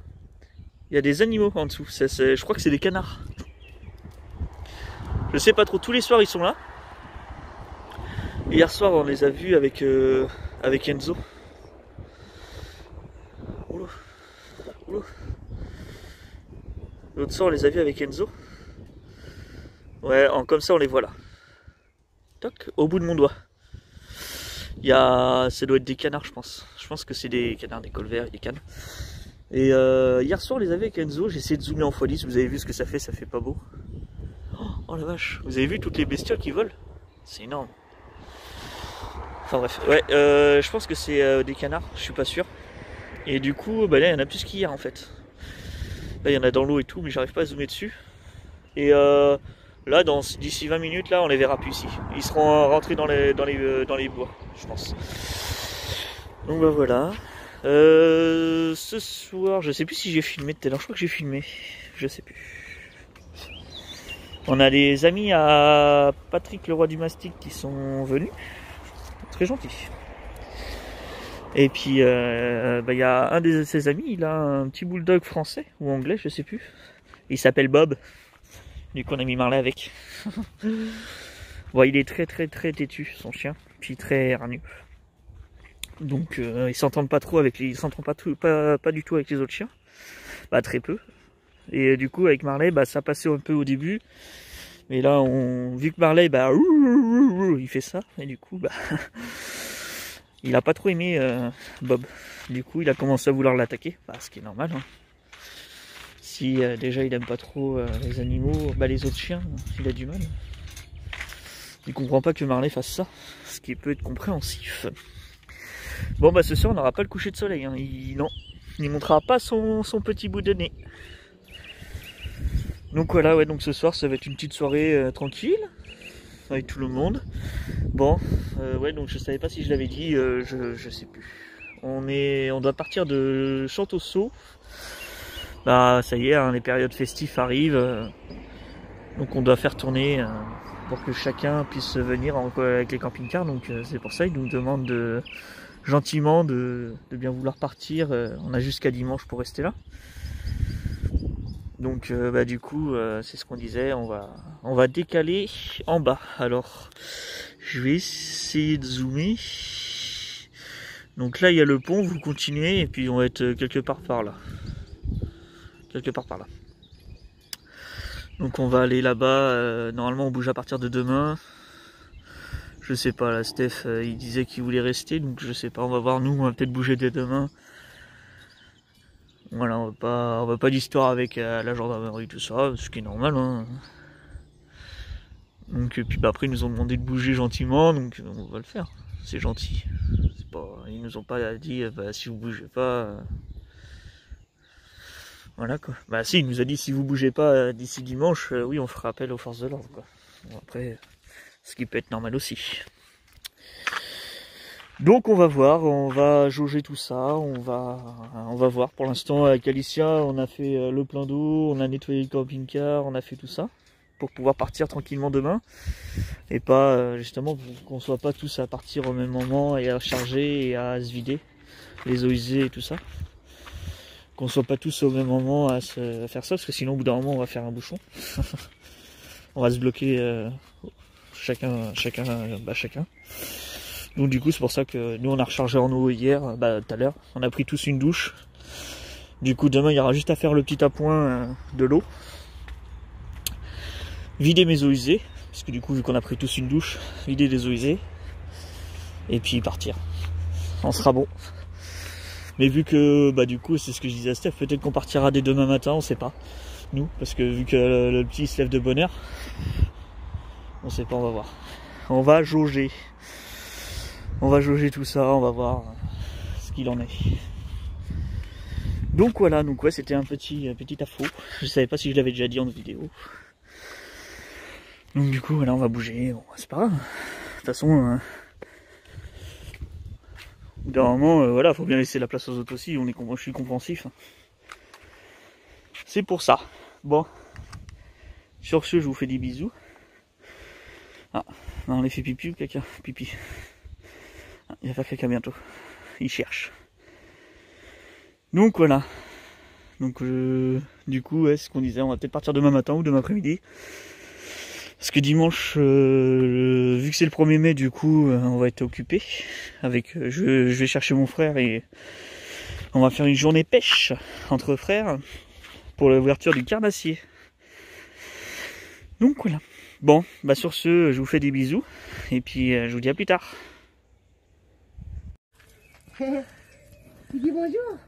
il y a des animaux en dessous. Je crois que c'est des canards. Je sais pas trop. Tous les soirs ils sont là. Hier soir on les a vus avec Enzo. Oula. Oula. L'autre soir on les a vus avec Enzo. Ouais, comme ça on les voit là. Toc, au bout de mon doigt. Ça doit être des canards, je pense. Je pense que c'est des canards, des colverts, des cannes. Et hier soir, on les avait avec Enzo. J'ai essayé de zoomer en x10. Vous avez vu ce que ça fait pas beau. Oh la vache, vous avez vu toutes les bestioles qui volent? C'est énorme. Enfin bref, ouais, je pense que c'est des canards, je suis pas sûr. Et du coup, bah là, il y en a plus qu'hier en fait. Là, il y en a dans l'eau et tout, mais j'arrive pas à zoomer dessus. Et là, d'ici 20 minutes, là, on les verra plus ici. Ils seront rentrés dans les bois, je pense. Donc bah voilà. Ce soir, je sais plus si j'ai filmé tout à l'heure. Je crois que j'ai filmé. Je sais plus. On a des amis à Patrick le roi du mastic qui sont venus. Très gentils. Et puis, y a un de ses amis, il a un petit bulldog français ou anglais, je sais plus. Il s'appelle Bob. Du coup on a mis Marley avec. Bon, il est très têtu son chien, puis très hargneux. Donc ils s'entendent pas trop avec ils s'entendent pas du tout avec les autres chiens. Bah très peu. Et du coup avec Marley, bah ça passait un peu au début. Mais là vu que Marley il fait ça, et du coup bah il a pas trop aimé Bob. Du coup il a commencé à vouloir l'attaquer, bah, ce qui est normal hein. Si déjà il aime pas trop les animaux, bah les autres chiens, il a du mal. Il comprend pas que Marley fasse ça, ce qui peut être compréhensif. Bon bah ce soir on n'aura pas le coucher de soleil, hein. Il montrera pas son petit bout de nez. Donc voilà, ouais, donc ce soir ça va être une petite soirée tranquille, avec tout le monde. Bon, ouais, donc je savais pas si je l'avais dit, je sais plus. On doit partir de Chantosso. Bah ça y est, hein, les périodes festives arrivent, donc on doit faire tourner pour que chacun puisse venir avec les camping-cars. Donc c'est pour ça ils nous demandent gentiment de bien vouloir partir. On a jusqu'à dimanche pour rester là. Donc bah du coup c'est ce qu'on disait, on va décaler en bas. Alors je vais essayer de zoomer. Donc là il y a le pont, vous continuez et puis on va être quelque part par là. Donc on va aller là-bas, normalement on bouge à partir de demain. Je sais pas, là Steph il disait qu'il voulait rester, donc je sais pas, on va voir, nous on va peut-être bouger dès demain. Voilà, on va pas d'histoire avec la gendarmerie, tout ça, ce qui est normal hein. Donc et puis bah, après ils nous ont demandé de bouger gentiment, donc on va le faire, c'est gentil. Ils nous ont pas dit bah, si vous bougez pas... Voilà quoi. Bah si, il nous a dit si vous bougez pas d'ici dimanche, oui on fera appel aux forces de l'ordre quoi. Bon, après, ce qui peut être normal aussi. Donc on va voir, on va jauger tout ça, on va voir. Pour l'instant avec Alicia, on a fait le plein d'eau, on a nettoyé le camping-car, on a fait tout ça pour pouvoir partir tranquillement demain et pas justement pour qu'on soit pas tous à partir au même moment et à charger et à se vider les eaux usées et tout ça. Qu'on soit pas tous au même moment à faire ça, parce que sinon au bout d'un moment on va faire un bouchon. On va se bloquer chacun. Donc du coup c'est pour ça que nous on a rechargé en eau hier, tout à l'heure. On a pris tous une douche. Du coup demain il y aura juste à faire le petit appoint de l'eau. Vider mes eaux usées, parce que du coup vu qu'on a pris tous une douche, vider les eaux usées. Et puis partir. On sera bon. Mais vu que, bah du coup, c'est ce que je disais à Steph, peut-être qu'on partira dès demain matin, on sait pas. Nous, parce que vu que le petit se lève de bonne heure. On sait pas, on va voir. On va jauger. On va jauger tout ça, on va voir ce qu'il en est. Donc voilà, donc ouais, c'était un petit info. Je savais pas si je l'avais déjà dit en vidéo. Donc du coup, voilà, on va bouger. Bon, c'est pas grave. De toute façon, au bout d'un moment, voilà, faut bien laisser la place aux autres aussi. Je suis compréhensif. C'est pour ça. Bon. Sur ce, je vous fais des bisous. Ah, on les fait pipi ou caca? Pipi. Ah, il va faire caca bientôt. Il cherche. Donc voilà. Donc du coup, ouais, ce qu'on disait, on va peut-être partir demain matin ou demain après-midi. Parce que dimanche, vu que c'est le 1er mai, du coup, on va être occupé. Je vais chercher mon frère et on va faire une journée pêche entre frères pour l'ouverture du carnassier. Donc voilà. Bon, bah sur ce, je vous fais des bisous et puis je vous dis à plus tard. Tu dis bonjour.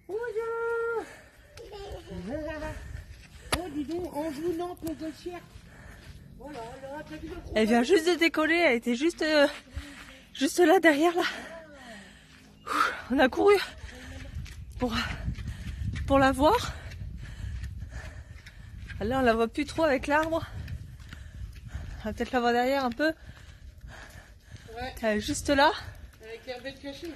Bonjour. Oh, dis donc, on joue Nantes, le dossier. Voilà, là, t'as vu le trou. Elle vient juste de décoller, elle était juste là, derrière, là. On a couru pour la voir. Là, on la voit plus trop avec l'arbre. On va peut-être la voir derrière un peu. Ouais. Elle est juste là. Avec la bête cachée.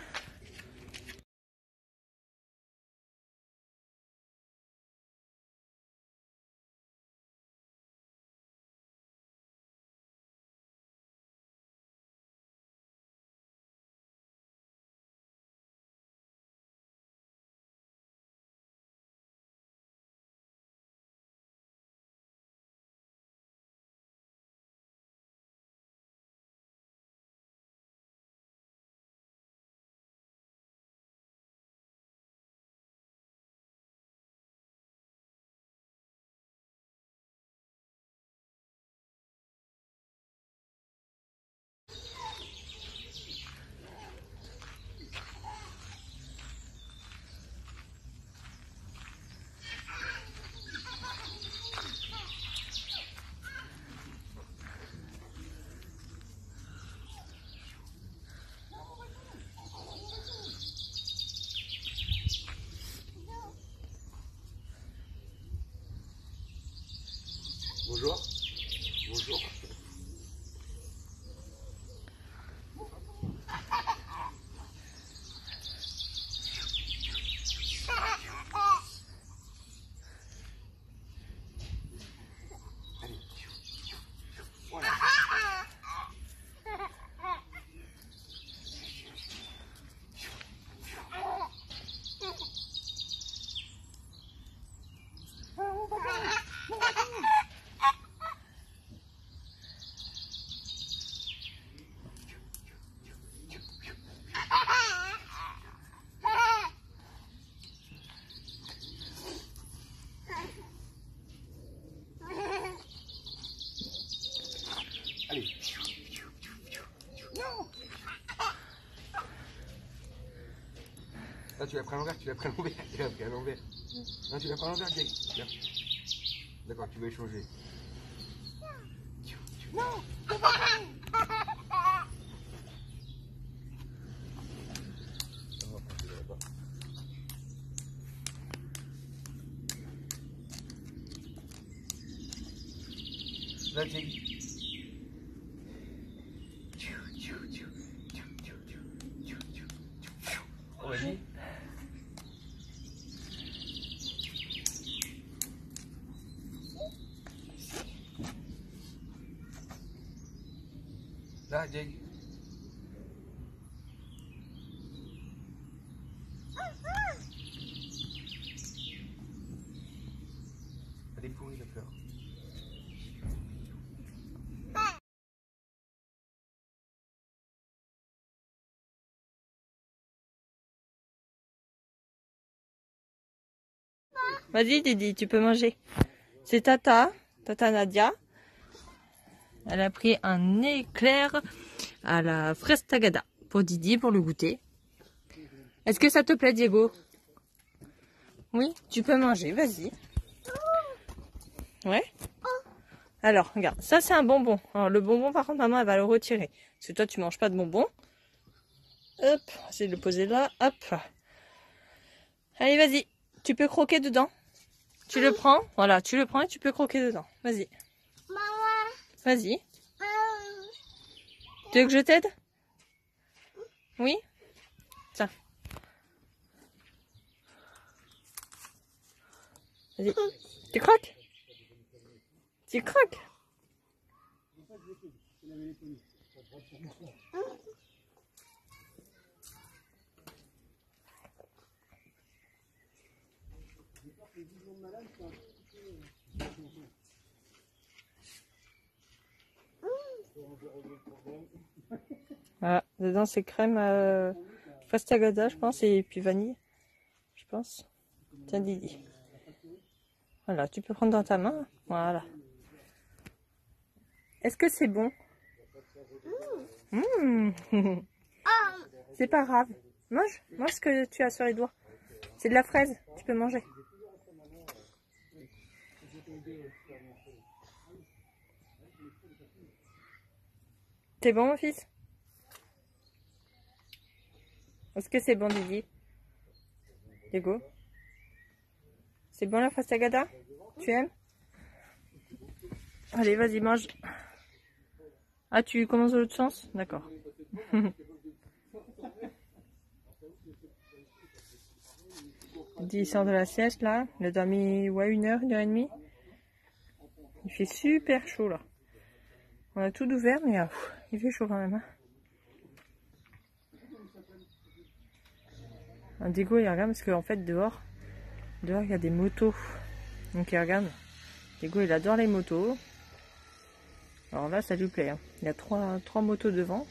Bonjour. Bonjour. Allez. Là, tu l'as pris à l'envers, tu l'as pris à l'envers, tu l'as pris à l'envers. Non, tu l'as pris à l'envers, Jake. D'accord, tu veux échanger. Non. Là, Jake. Oh, vas-y. Là, Jake. Elle est pourrie, la fleur. Vas-y Didi, tu peux manger. C'est Tata Nadia. Elle a pris un éclair à la fraise tagada pour Didi, pour le goûter. Est-ce que ça te plaît, Diego? Oui, tu peux manger, vas-y. Ouais. Alors, regarde, ça c'est un bonbon. Alors, le bonbon, par contre, maman, elle va le retirer. Parce que toi, tu manges pas de bonbons. Hop, j'essaie de le poser là. Hop. Allez, vas-y. Tu peux croquer dedans. Tu le prends. Voilà, tu le prends et tu peux croquer dedans. Vas-y. Vas-y. Tu veux que je t'aide? Oui? Tiens. Vas-y. Tu croques? Tu croques? Voilà, dedans c'est crème Frestagada, je pense, et puis vanille, je pense. Tiens, Didi. Voilà, tu peux prendre dans ta main. Voilà. Est-ce que c'est bon? C'est pas grave. Mange ce que tu as sur les doigts. C'est de la fraise, tu peux manger. C'est bon, mon fils? Est-ce que c'est bon, Didi? Diego? C'est bon la Frestagada? Tu aimes? Allez, vas-y, mange. Ah, tu commences de l'autre sens? D'accord. Didi sort de la sieste, là. Il a dormi, ouais, 1 heure, 1h30. Il fait super chaud, là. On a tout ouvert, mais il fait chaud quand même. Un Diego, il regarde parce qu'en fait, dehors, il y a des motos. Donc, il regarde. Diego, il adore les motos. Alors là, ça lui plaît. Hein. Il y a trois motos devant.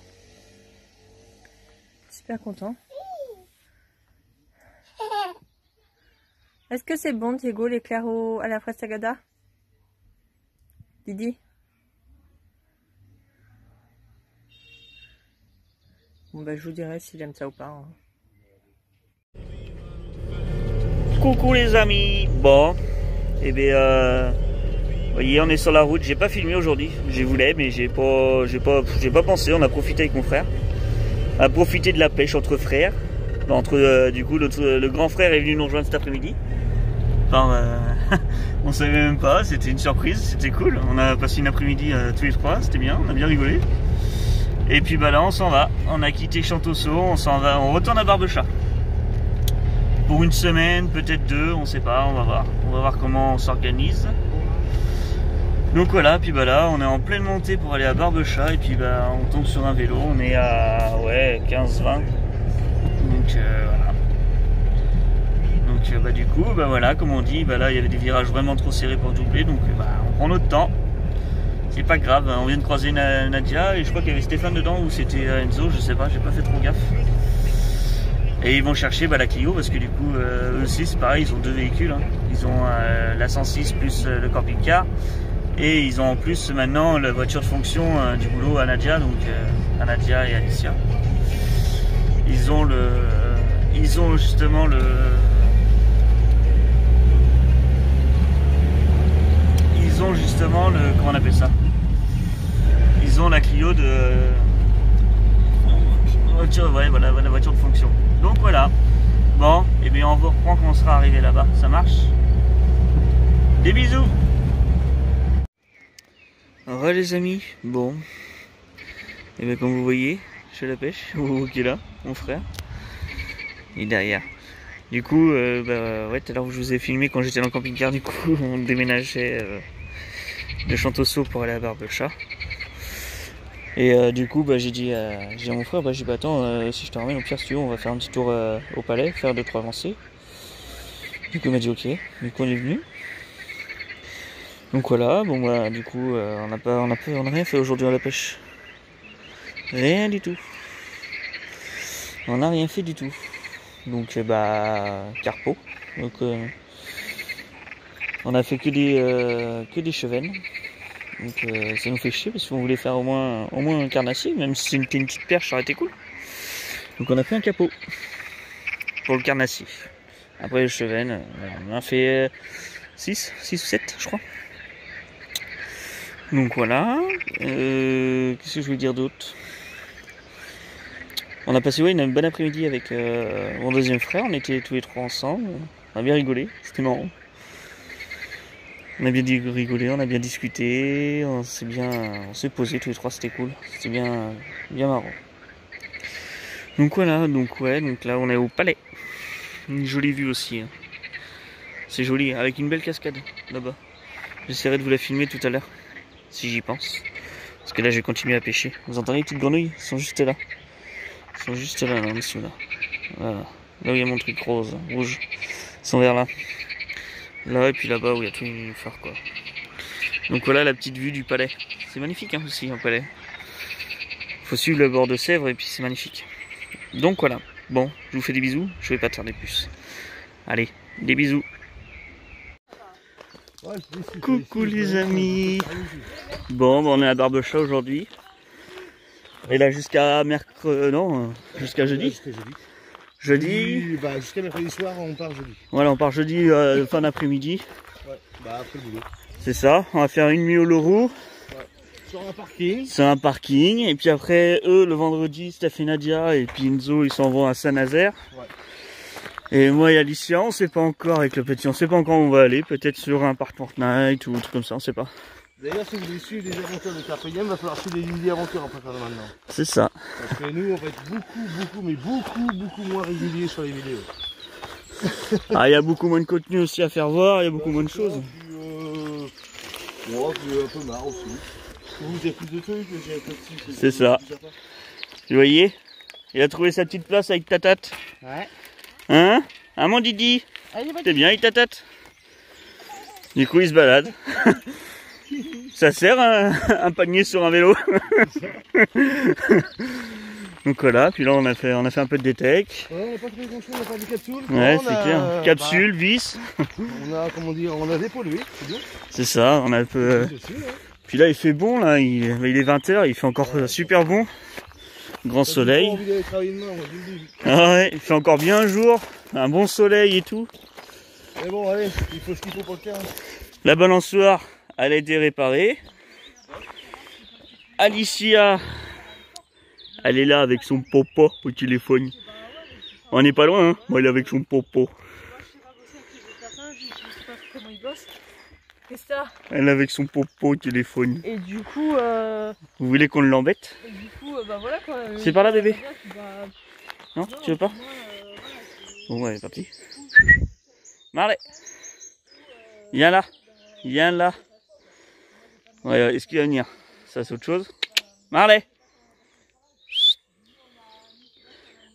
Super content. Est-ce que c'est bon, Diego, l'éclair à la Frestagada? Didi? Bon, bah, je vous dirai s'il aime ça ou pas. Hein. Coucou les amis. Bon, et bien, vous voyez, on est sur la route. J'ai pas filmé aujourd'hui. Je voulais, mais j'ai pas pensé. On a profité avec mon frère. On a profité de la pêche entre frères. Du coup, le grand frère est venu nous rejoindre cet après-midi. Enfin, on savait même pas. C'était une surprise. C'était cool. On a passé une après-midi tous les trois. C'était bien. On a bien rigolé. Et puis bah là, on s'en va. On a quitté Chantosso. On s'en va. On retourne à Barbechat. Pour une semaine, peut-être 2, on sait pas, on va voir. On va voir comment on s'organise. Donc voilà, puis bah là, on est en pleine montée pour aller à Barbechat. Et puis bah, on tombe sur un vélo. On est à 15-20. Donc voilà. Donc bah du coup, bah voilà, comme on dit, bah là, il y avait des virages vraiment trop serrés pour doubler. Donc bah, on prend notre temps. C'est pas grave, on vient de croiser Nadia. Et je crois qu'il y avait Stéphane dedans ou c'était Enzo, je sais pas, j'ai pas fait trop gaffe. Et ils vont chercher la Clio parce que du coup eux aussi c'est pareil, ils ont 2 véhicules. Hein. Ils ont la 106 plus le camping-car. Et ils ont en plus maintenant la voiture de fonction du boulot à Nadia, donc à Nadia et Alicia. Ils ont justement comment on appelle ça? Ils ont la Clio de voiture, ouais, voilà, la voiture de fonction. Donc voilà. Bon, et bien on vous reprend quand on sera arrivé là-bas. Ça marche? Des bisous. Alors les amis, bon. Et bien comme vous voyez, je fais la pêche. Qui est là, mon frère. Il est derrière. Du coup, ouais, tout à l'heure je vous ai filmé quand j'étais dans le camping-car. Du coup, on déménageait de Chantosso pour aller à Barbechat. Et du coup, j'ai dit à mon frère, attends, si je te ramène, au pire, si tu veux, on va faire un petit tour au palais, faire 2-3 avancées. Du coup, il m'a dit ok. Du coup, on est venu. Donc voilà, bon du coup, on n'a rien fait aujourd'hui à la pêche. Rien du tout. On n'a rien fait du tout. Donc carpo. Donc on a fait que des chevennes. Donc ça nous fait chier parce qu'on voulait faire au moins un carnassier, même si c'était une petite perche, ça aurait été cool. Donc on a fait un capot pour le carnassier. Après les chevennes, on a fait 6 ou 7 je crois. Donc voilà. Qu'est-ce que je voulais dire d'autre? On a passé une bonne après-midi avec mon deuxième frère. On était tous les trois ensemble. On a bien rigolé. C'était marrant. On a bien rigolé, on a bien discuté. On s'est posé tous les trois. C'était cool. C'était bien marrant. Donc voilà. Donc là on est au palais. Une jolie vue aussi. Hein. C'est joli, avec une belle cascade là-bas. J'essaierai de vous la filmer tout à l'heure, si j'y pense. Parce que là, je vais continuer à pêcher. Vous entendez les petites grenouilles? Elles sont juste là. Elles sont juste là, en dessous, là. Voilà. Là où il y a mon truc rouge. Ils sont vers là. Là, et puis là-bas où il y a tout une phare, quoi. Donc voilà la petite vue du palais. C'est magnifique, hein, aussi, un palais. Faut suivre le bord de Sèvres, et puis c'est magnifique. Donc voilà. Bon, je vous fais des bisous. Je vais pas tarder plus. Allez, des bisous. Coucou les amis. Bon, on est à Barbechat aujourd'hui. Et là jusqu'à jusqu'à jeudi. Jeudi. Bah, jusqu'à mercredi soir, on part jeudi. Voilà, on part jeudi fin d'après-midi. Ouais, bah après le boulot. C'est ça, on va faire une nuit au Leroux. Ouais. Sur un parking. Sur un parking. Et puis après, eux, le vendredi, Steph et Nadia et puis Enzo, ils s'en vont à Saint-Nazaire. Ouais. Et moi et Alicia, on sait pas encore avec le petit, on sait pas encore où on va aller, peut-être sur un parc Fortnite ou un truc comme ça, on sait pas. D'ailleurs, si vous voulez suivre les aventures de Carpe Diem, il va falloir suivre les vidéos aventures à partir de maintenant. C'est ça. Parce que nous, on va être beaucoup moins réguliers sur les vidéos. Ah, il y a beaucoup moins de contenu aussi à faire voir, il y a beaucoup moins de choses. Puis un peu marre aussi. Vous avez plus de trucs, j'ai un peu de trucs. C'est ça. Vous voyez, il a trouvé sa petite place avec Tatate. Ouais. Hein? Hein mon Didi? T'es bien avec Tatate? Du coup il se balade. Ça sert un panier sur un vélo. Donc voilà, puis là on a fait un peu de détec. Ouais, on n'a pas trouvé grand chose, on a pas de capsule. Ouais, c'est clair. Capsule, vis. On a, comment dire, on a dépollué, c'est bien. C'est ça, on a un peu... Puis là il fait bon, là, il est 20 h, il fait encore super bon. Grand soleil. Ah ouais, il fait encore bien jour, un bon soleil et tout. Mais bon, allez, il faut ce qu'il faut pour le faire. La balançoire, elle a été réparée. Alicia, elle est là avec son popo au téléphone. On n'est pas loin, hein. Moi, elle est avec son popo. Elle est avec son popo au téléphone. Et du coup... Vous voulez qu'on l'embête? Et du coup, bah voilà quoi. C'est par là, bébé? Non, tu veux pas? Bon, ouais, elle est partie. Marley, viens là. Viens là. Ouais, est-ce qu'il va venir? Ça, c'est autre chose. Marley.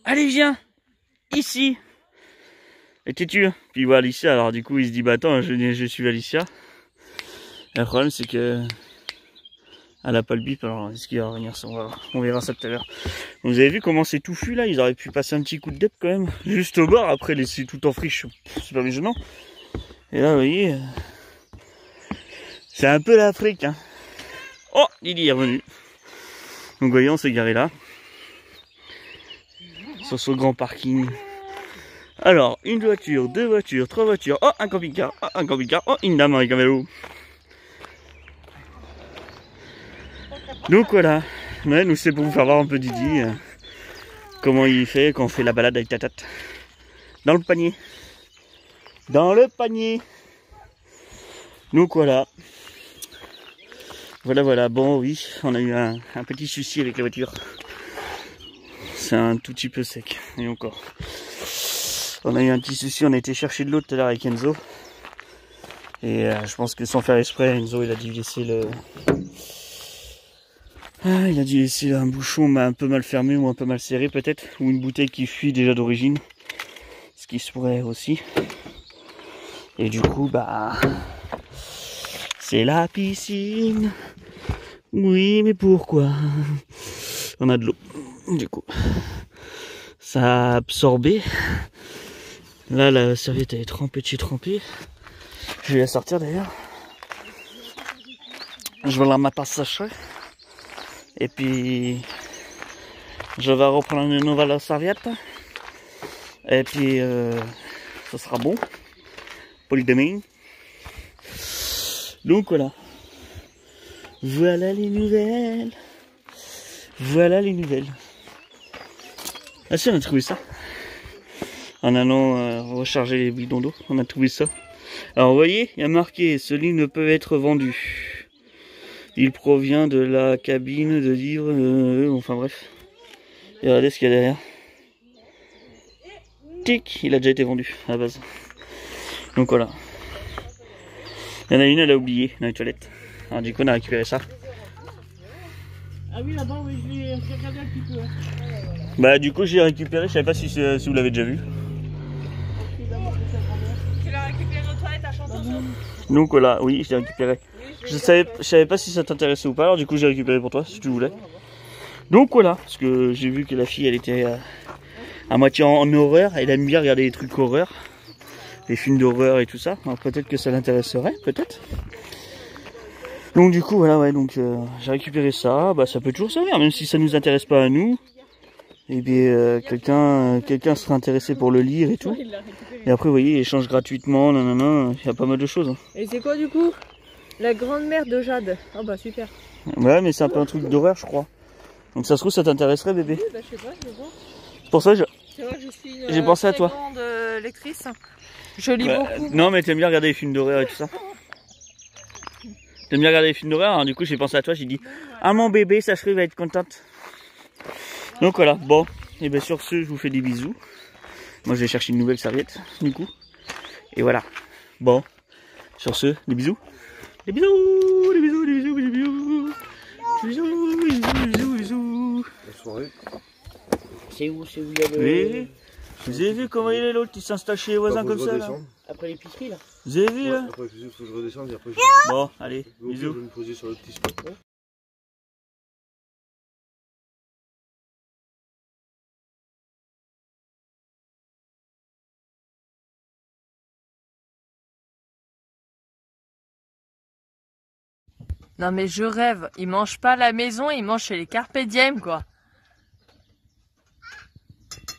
Allez, viens. Ici. Et t'es-tu? Puis il voit Alicia, alors du coup, il se dit, bah attends, je suis Alicia. Et le problème, c'est que... elle a pas le bip, alors est-ce qu'il va revenir? On verra ça tout à l'heure. Vous avez vu comment c'est touffu là? Ils auraient pu passer un petit coup de dep quand même. Juste au bord, après laisser tout en friche. C'est pas gênant. Et là, vous voyez... c'est un peu l'Afrique, hein. Oh, Didi est revenu. Donc vous voyez, on s'est garé là. Sur ce grand parking. Alors, une voiture, deux voitures, trois voitures. Oh, un camping-car. Oh, un camping-car. Oh, une dame avec un vélo. Donc voilà. Ouais, nous c'est pour vous faire voir un peu Didi. Comment il fait quand on fait la balade avec Tatate. Dans le panier. Dans le panier. Donc voilà. Voilà. Bon, oui, on a eu un petit souci avec la voiture. C'est un tout petit peu sec. Et encore. On a eu un petit souci, on a été chercher de l'eau tout à l'heure avec Enzo. Et je pense que sans faire exprès, Enzo il a dû laisser le... Ah, il a dû laisser un bouchon un peu mal fermé ou un peu mal serré peut-être. Ou une bouteille qui fuit déjà d'origine. Ce qui se pourrait aussi. Et du coup, bah... c'est la piscine. Oui, mais pourquoi? On a de l'eau. Du coup, ça a absorbé. Là, la serviette elle est trempée de chez trempée. Je vais la sortir d'ailleurs. Je vais la mettre à sécher. Et puis, je vais reprendre une nouvelle serviette. Et puis, ça sera bon. Pour les demain. Donc voilà. Voilà les nouvelles. Voilà les nouvelles. Ah si, on a trouvé ça. En allant recharger les bidons d'eau, on a trouvé ça. Alors vous voyez, il y a marqué, ce livre ne peut être vendu. Il provient de la cabine de livres, enfin bref. Et regardez ce qu'il y a derrière. Tic, il a déjà été vendu à la base. Donc voilà. Il y en a une, elle a oublié dans les toilettes. Alors du coup on a récupéré ça. Ah oui, là-bas, oui, j'ai regardé un petit peu. Hein. Bah du coup j'ai récupéré, je savais pas si vous l'avez déjà vu. Tu l'as récupéré aux toilettes à Chanton. Donc voilà, oui, je l'ai récupéré. Je savais pas si ça t'intéressait ou pas, alors du coup j'ai récupéré pour toi si tu voulais. Donc voilà, parce que j'ai vu que la fille elle était à moitié en horreur, elle aime bien regarder les trucs horreur, les films d'horreur et tout ça, alors peut-être que ça l'intéresserait, peut-être. Donc du coup voilà, ouais, donc j'ai récupéré ça, bah ça peut toujours servir, même si ça nous intéresse pas à nous. Et bien quelqu'un sera intéressé pour le lire et tout. Et après vous voyez, il échange gratuitement, nanana, il y a pas mal de choses. Et c'est quoi du coup? La grande-mère de Jade. Oh bah super. Ouais, mais c'est un peu un truc d'horreur je crois. Donc ça se trouve ça t'intéresserait bébé. Oui, bah je sais pas, je vais voir. C'est pour ça que C'est vrai que je suis j'ai pensé à toi. grande lectrice. Je lis beaucoup. Non mais t'aimes bien regarder les films d'horreur et tout ça. T'aimes bien regarder les films d'horreur, hein, du coup j'ai pensé à toi, j'ai dit ah mon bébé, Sacherie va être contente. Donc voilà, bon, et bien sur ce je vous fais des bisous. Moi je vais chercher une nouvelle serviette du coup. Et voilà. Bon, sur ce, des bisous. Des bisous, des bisous, des bisous, des bisous. Des bisous, des bisous, des bisous, des bisous. Bonne soirée. C'est où il y a le... Oui. Vous avez vu comment il est l'autre, il s'installe chez les voisins comme ça là. Après l'épicerie, là. Vous avez vu là? Après, il faut que je redescende et après je... Bon, allez, Je vais bisous. me poser sur le petit spot. Non mais je rêve, il mange pas à la maison, il mange chez les Carpe Diem quoi.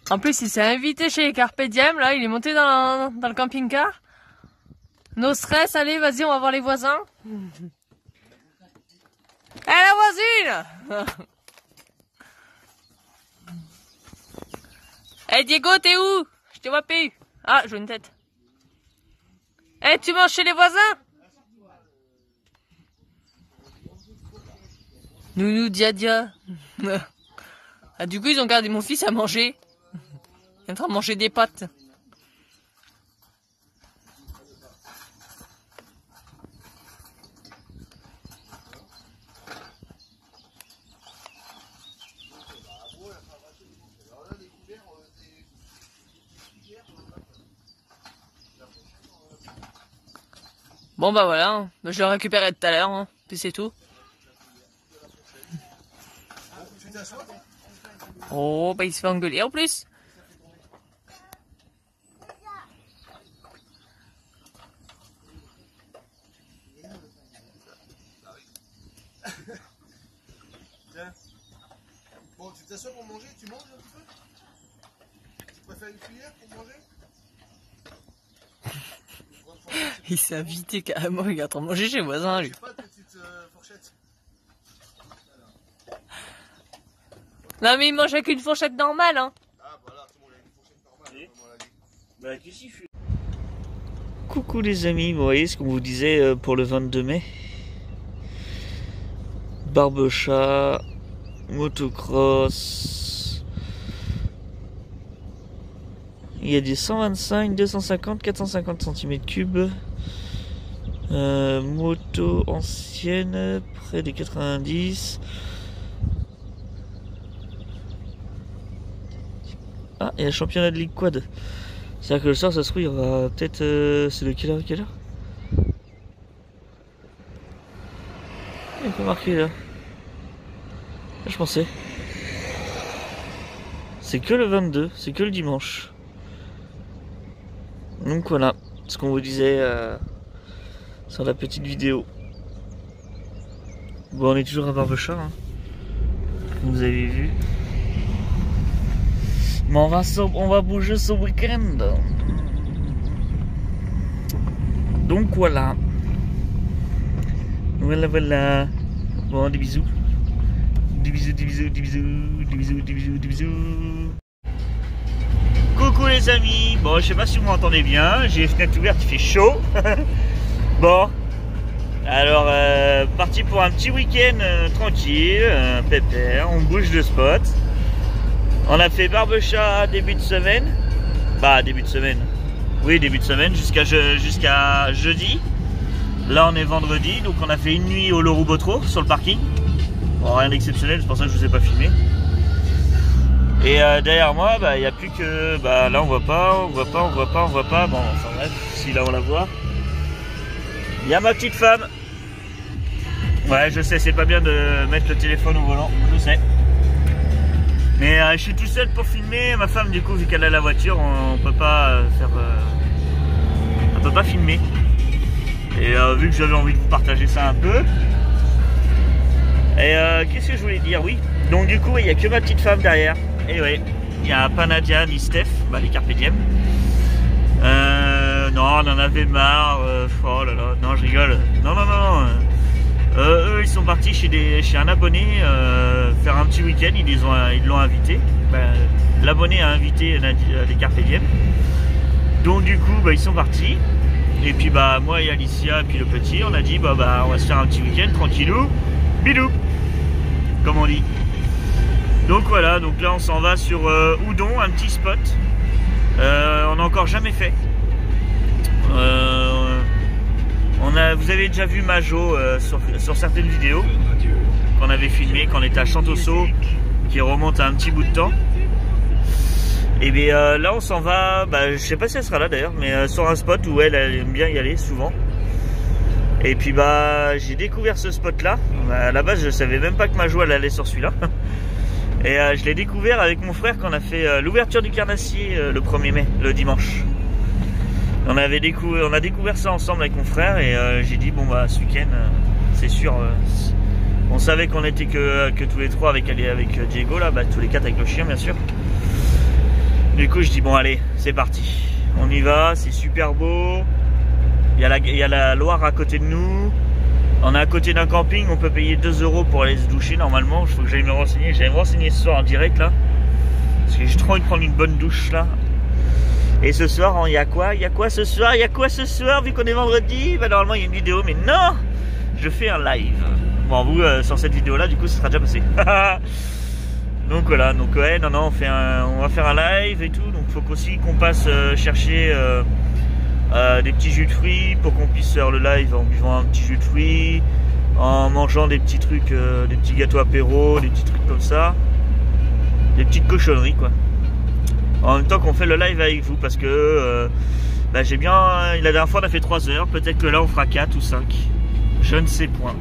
En plus il s'est invité chez les Carpe Diem, là il est monté dans le camping-car. No stress, allez vas-y on va voir les voisins. Eh la voisine. Eh Diego t'es où? Je te vois plus. Ah je vois une tête. Eh tu manges chez les voisins? Nounou dia. Ah, du coup, ils ont gardé mon fils à manger. Il est en train de manger des pâtes. Bon bah voilà, hein. Je le récupérerai tout à l'heure, hein. Puis c'est tout. Oh, bah il se fait engueuler en plus. Bon, tu t'assois pour manger, tu manges un petit peu? Tu préfères une cuillère pour manger? Il s'est invité carrément, il est en train de manger chez le voisin lui. Pas de petite fourchette. Non mais il mange avec une fourchette normale hein. Ah voilà, tout le monde a une fourchette normale, comme on l'a dit. Bah, qu'est-ce qu'il fait? Coucou les amis, vous voyez ce qu'on vous disait pour le 22 mai. Barbechat, motocross. Il y a des 125, 250, 450 cm3. Moto ancienne, près des 90. Ah, il y a le championnat de Ligue Quad. C'est-à-dire que le soir, ça se trouve, il y aura peut-être... c'est de quelle heure à quelle heure? Il est pas marqué là. Je pensais. C'est que le 22, c'est que le dimanche. Donc voilà, ce qu'on vous disait sur la petite vidéo. Bon, on est toujours à Barbechat, hein. Vous avez vu. Mais on va bouger ce week-end. Donc voilà. Voilà. Bon, des bisous. Des bisous, des bisous, des bisous, des bisous, des bisous, des bisous. Coucou les amis. Bon, je sais pas si vous m'entendez bien. J'ai les fenêtres ouvertes, il fait chaud. Bon. Alors, parti pour un petit week-end tranquille, pépère. On bouge de spot. On a fait Barbechat début de semaine. Bah, début de semaine. Oui, début de semaine jusqu'à jeudi. Là, on est vendredi. Donc, on a fait une nuit au Leroux-Botreau sur le parking. Bon, rien d'exceptionnel, c'est pour ça que je vous ai pas filmé. Et derrière moi, bah, il n'y a plus que... Bah, là, on voit pas. Bon, enfin bref, si là, on la voit. Il y a ma petite femme. Ouais, je sais, c'est pas bien de mettre le téléphone au volant, je sais. Mais je suis tout seul pour filmer. Ma femme, du coup, vu qu'elle a la voiture, on peut pas faire... on peut pas filmer. Et vu que j'avais envie de vous partager ça un peu. Et qu'est-ce que je voulais dire? Oui. Donc du coup, il n'y a que ma petite femme derrière. Et oui, il y a pas Nadia ni Steph, bah, les Carpe Diem. Non, on en avait marre. Oh là là, non, je rigole. Non. Eux, ils sont partis chez un abonné faire un petit week-end. Ils l'ont invité. L'abonné a invité les Carpe Diem. Donc du coup, ils sont partis. Et puis moi et Alicia et puis le petit, on a dit on va se faire un petit week-end tranquillou, bidou, comme on dit. Donc voilà, donc là on s'en va sur Houdon, un petit spot. On n'a encore jamais fait. Vous avez déjà vu Majo sur certaines vidéos qu'on avait filmées quand on était à Chantosso, qui remonte à un petit bout de temps. Et bien là on s'en va, je sais pas si elle sera là d'ailleurs, mais sur un spot où elle aime bien y aller souvent. Et puis j'ai découvert ce spot là. À la base je savais même pas que Majo elle allait sur celui-là. Et je l'ai découvert avec mon frère quand on a fait l'ouverture du Carnassier le 1er mai, le dimanche. On a découvert ça ensemble avec mon frère et j'ai dit ce week-end c'est sûr. On savait qu'on était que tous les trois avec Diego là, tous les quatre avec le chien bien sûr. Du coup je dis allez c'est parti. On y va, c'est super beau. Il y a la Loire à côté de nous. On est à côté d'un camping, on peut payer 2 € pour aller se doucher normalement. Il faut que j'aille me renseigner. J'allais me renseigner ce soir en direct là. Parce que j'ai trop envie de prendre une bonne douche là. Et ce soir, il y a quoi? Il y a quoi ce soir? Vu qu'on est vendredi? Normalement il y a une vidéo, mais non! Je fais un live. Bon vous, sur cette vidéo là, du coup, ça sera déjà passé. Donc voilà, donc ouais, non, on va faire un live et tout. Donc il faut aussi qu'on passe chercher... des petits jus de fruits pour qu'on puisse faire le live en buvant un petit jus de fruits, en mangeant des petits trucs, des petits gâteaux apéro, des petits trucs comme ça, des petites cochonneries quoi. En même temps qu'on fait le live avec vous parce que j'ai bien, la dernière fois on a fait 3 heures, peut-être que là on fera 4 ou 5, je ne sais point.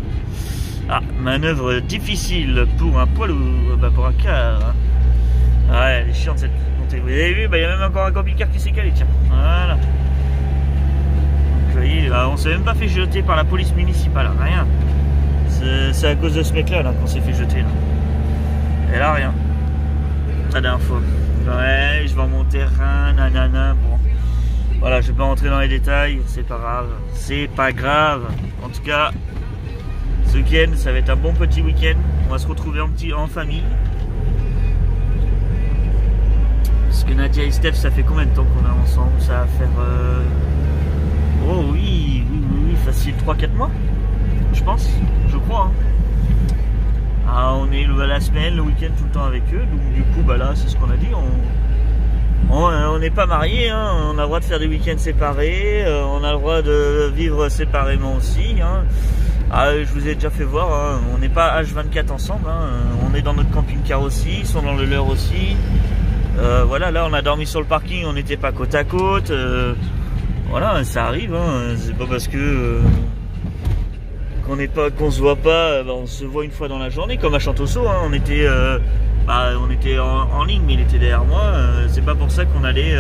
Ah, manœuvre difficile pour un poids lourd, pour un car. Ouais, elle est chiante cette montée. Vous avez vu, il y a même encore un camping-car qui s'est calé, tiens. Voilà. Vous voyez, on s'est même pas fait jeter par la police municipale, rien. C'est à cause de ce mec là qu'on s'est fait jeter là. Et là rien. La dernière fois. Ouais, je vais en monter un, nanana, bon. Voilà, je vais pas rentrer dans les détails, c'est pas grave. C'est pas grave. En tout cas, ce week-end, ça va être un bon petit week-end. On va se retrouver en famille. Parce que Nadia et Steph, ça fait combien de temps qu'on est ensemble? Ça va faire... Oh oui, facile 3-4 mois, je pense, je crois. On est la semaine, le week-end tout le temps avec eux, donc du coup là c'est ce qu'on a dit, on n'est pas mariés, on a le droit de faire des week-ends séparés, on a le droit de vivre séparément aussi. Je vous ai déjà fait voir, on n'est pas H24 ensemble, on est dans notre camping-car aussi, ils sont dans le leur aussi. Voilà, là on a dormi sur le parking, on n'était pas côte à côte. Voilà, ça arrive, c'est pas parce que qu'on se voit pas, on se voit une fois dans la journée, comme à Chantosso, on était en ligne, mais il était derrière moi, c'est pas pour ça qu'on allait,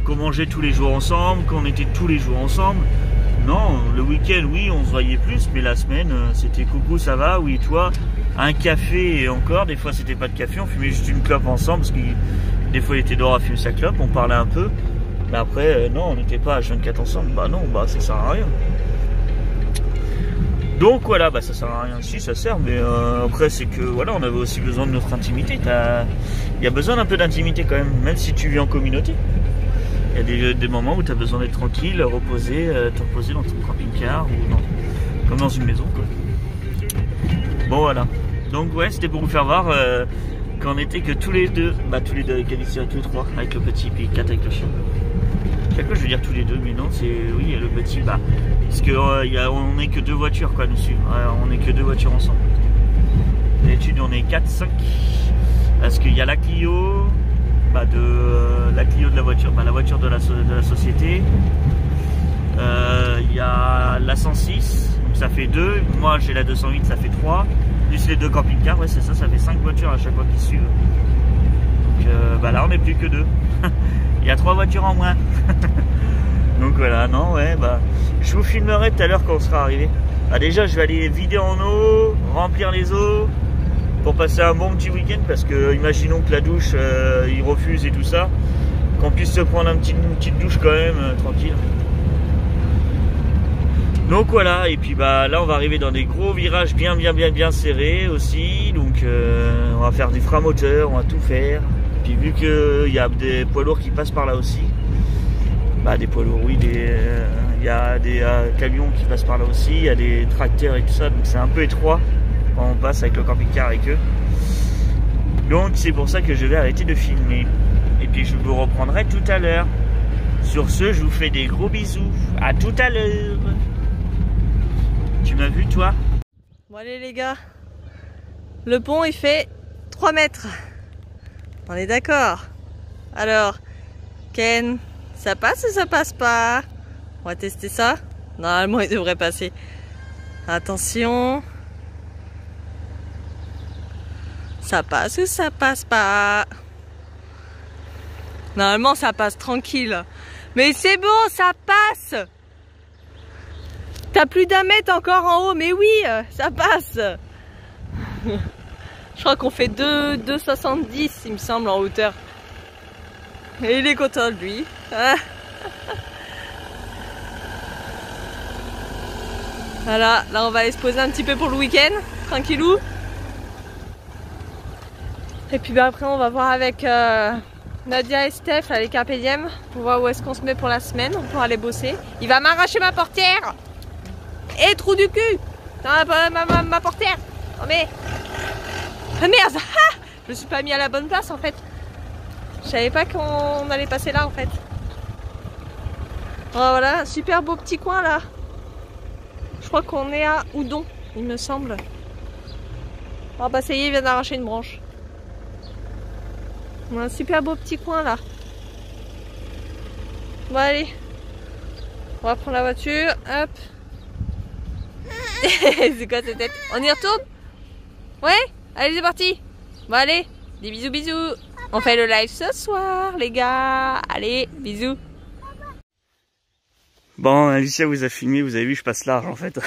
qu'on mangeait tous les jours ensemble, qu'on était tous les jours ensemble. Non, le week-end, oui, on se voyait plus, mais la semaine, c'était coucou, ça va, oui, toi, un café et encore, des fois c'était pas de café, on fumait juste une clope ensemble, parce que des fois il était dehors à fumer sa clope, on parlait un peu. Mais après, non, on n'était pas à H24 ensemble. Bah non, ça sert à rien. Donc voilà, bah ça sert à rien. Si, ça sert, mais après c'est que voilà, on avait aussi besoin de notre intimité. Il y a besoin d'un peu d'intimité quand même si tu vis en communauté. Il y a des moments où tu as besoin d'être tranquille, te reposer dans ton camping-car ou comme dans une maison, quoi. Bon voilà. Donc ouais, c'était pour vous faire voir qu'on était que tous les deux avec Alicia, tous les trois, avec le petit, puis 4 avec le chien. Chaque fois je veux dire tous les deux, mais non, c'est oui, le petit, parce que on n'est que 2 voitures quoi nous suivre. On n'est que 2 voitures ensemble. D'habitude on est 4, 5. Parce qu'il y a la Clio, la Clio de la voiture, la voiture de la société. Il y a la 106, donc ça fait 2. Moi j'ai la 208, ça fait 3. Plus les 2 camping-cars, ouais c'est ça, ça fait 5 voitures à chaque fois qui suivent. Donc là on n'est plus que 2. Il y a 3 voitures en moins. Donc voilà, non ouais, je vous filmerai tout à l'heure quand on sera arrivé. Déjà je vais aller vider en eau, remplir les eaux pour passer un bon petit week-end, parce que imaginons que la douche il refuse et tout ça, qu'on puisse se prendre une petite douche quand même tranquille. Donc voilà, et puis là on va arriver dans des gros virages bien serrés aussi, donc on va faire des freins moteurs, on va tout faire. Puis vu qu'il y a des poids lourds qui passent par là aussi, des poids lourds oui, il y a des camions qui passent par là aussi, il y a des tracteurs et tout ça, donc c'est un peu étroit quand on passe avec le camping-car avec eux. Donc c'est pour ça que je vais arrêter de filmer. Et puis je vous reprendrai tout à l'heure. Sur ce, je vous fais des gros bisous. À tout à l'heure. Tu m'as vu toi? Bon allez les gars, le pont il fait 3 mètres. On est d'accord? Alors, Ken, ça passe ou ça passe pas? On va tester ça. Normalement il devrait passer. Attention. Ça passe ou ça passe pas? Normalement ça passe tranquille. Mais c'est bon, ça passe. T'as plus d'1 mètre encore en haut, mais oui, ça passe. Je crois qu'on fait 2,70 il me semble en hauteur. Et il est content de lui. Voilà, là on va aller se poser un petit peu pour le week-end, tranquillou. Et puis après on va voir avec Nadia et Steph, les Carpe Diem, pour voir où est-ce qu'on se met pour la semaine, pour aller bosser. Il va m'arracher ma portière. Et trou du cul, ma portière. Oh mais... Ah merde, je me suis pas mis à la bonne place en fait. Je savais pas qu'on allait passer là en fait. Oh, voilà, un super beau petit coin là. Je crois qu'on est à Houdon, il me semble. Oh bah ça y est, il vient d'arracher une branche. On a un super beau petit coin là. Bon allez, on va prendre la voiture, hop. C'est quoi cette tête? On y retourne? Ouais? Allez c'est parti. Bon allez, des bisous. On fait le live ce soir les gars. Allez, bisous. Bon, Alicia vous a filmé, vous avez vu, je passe large en fait.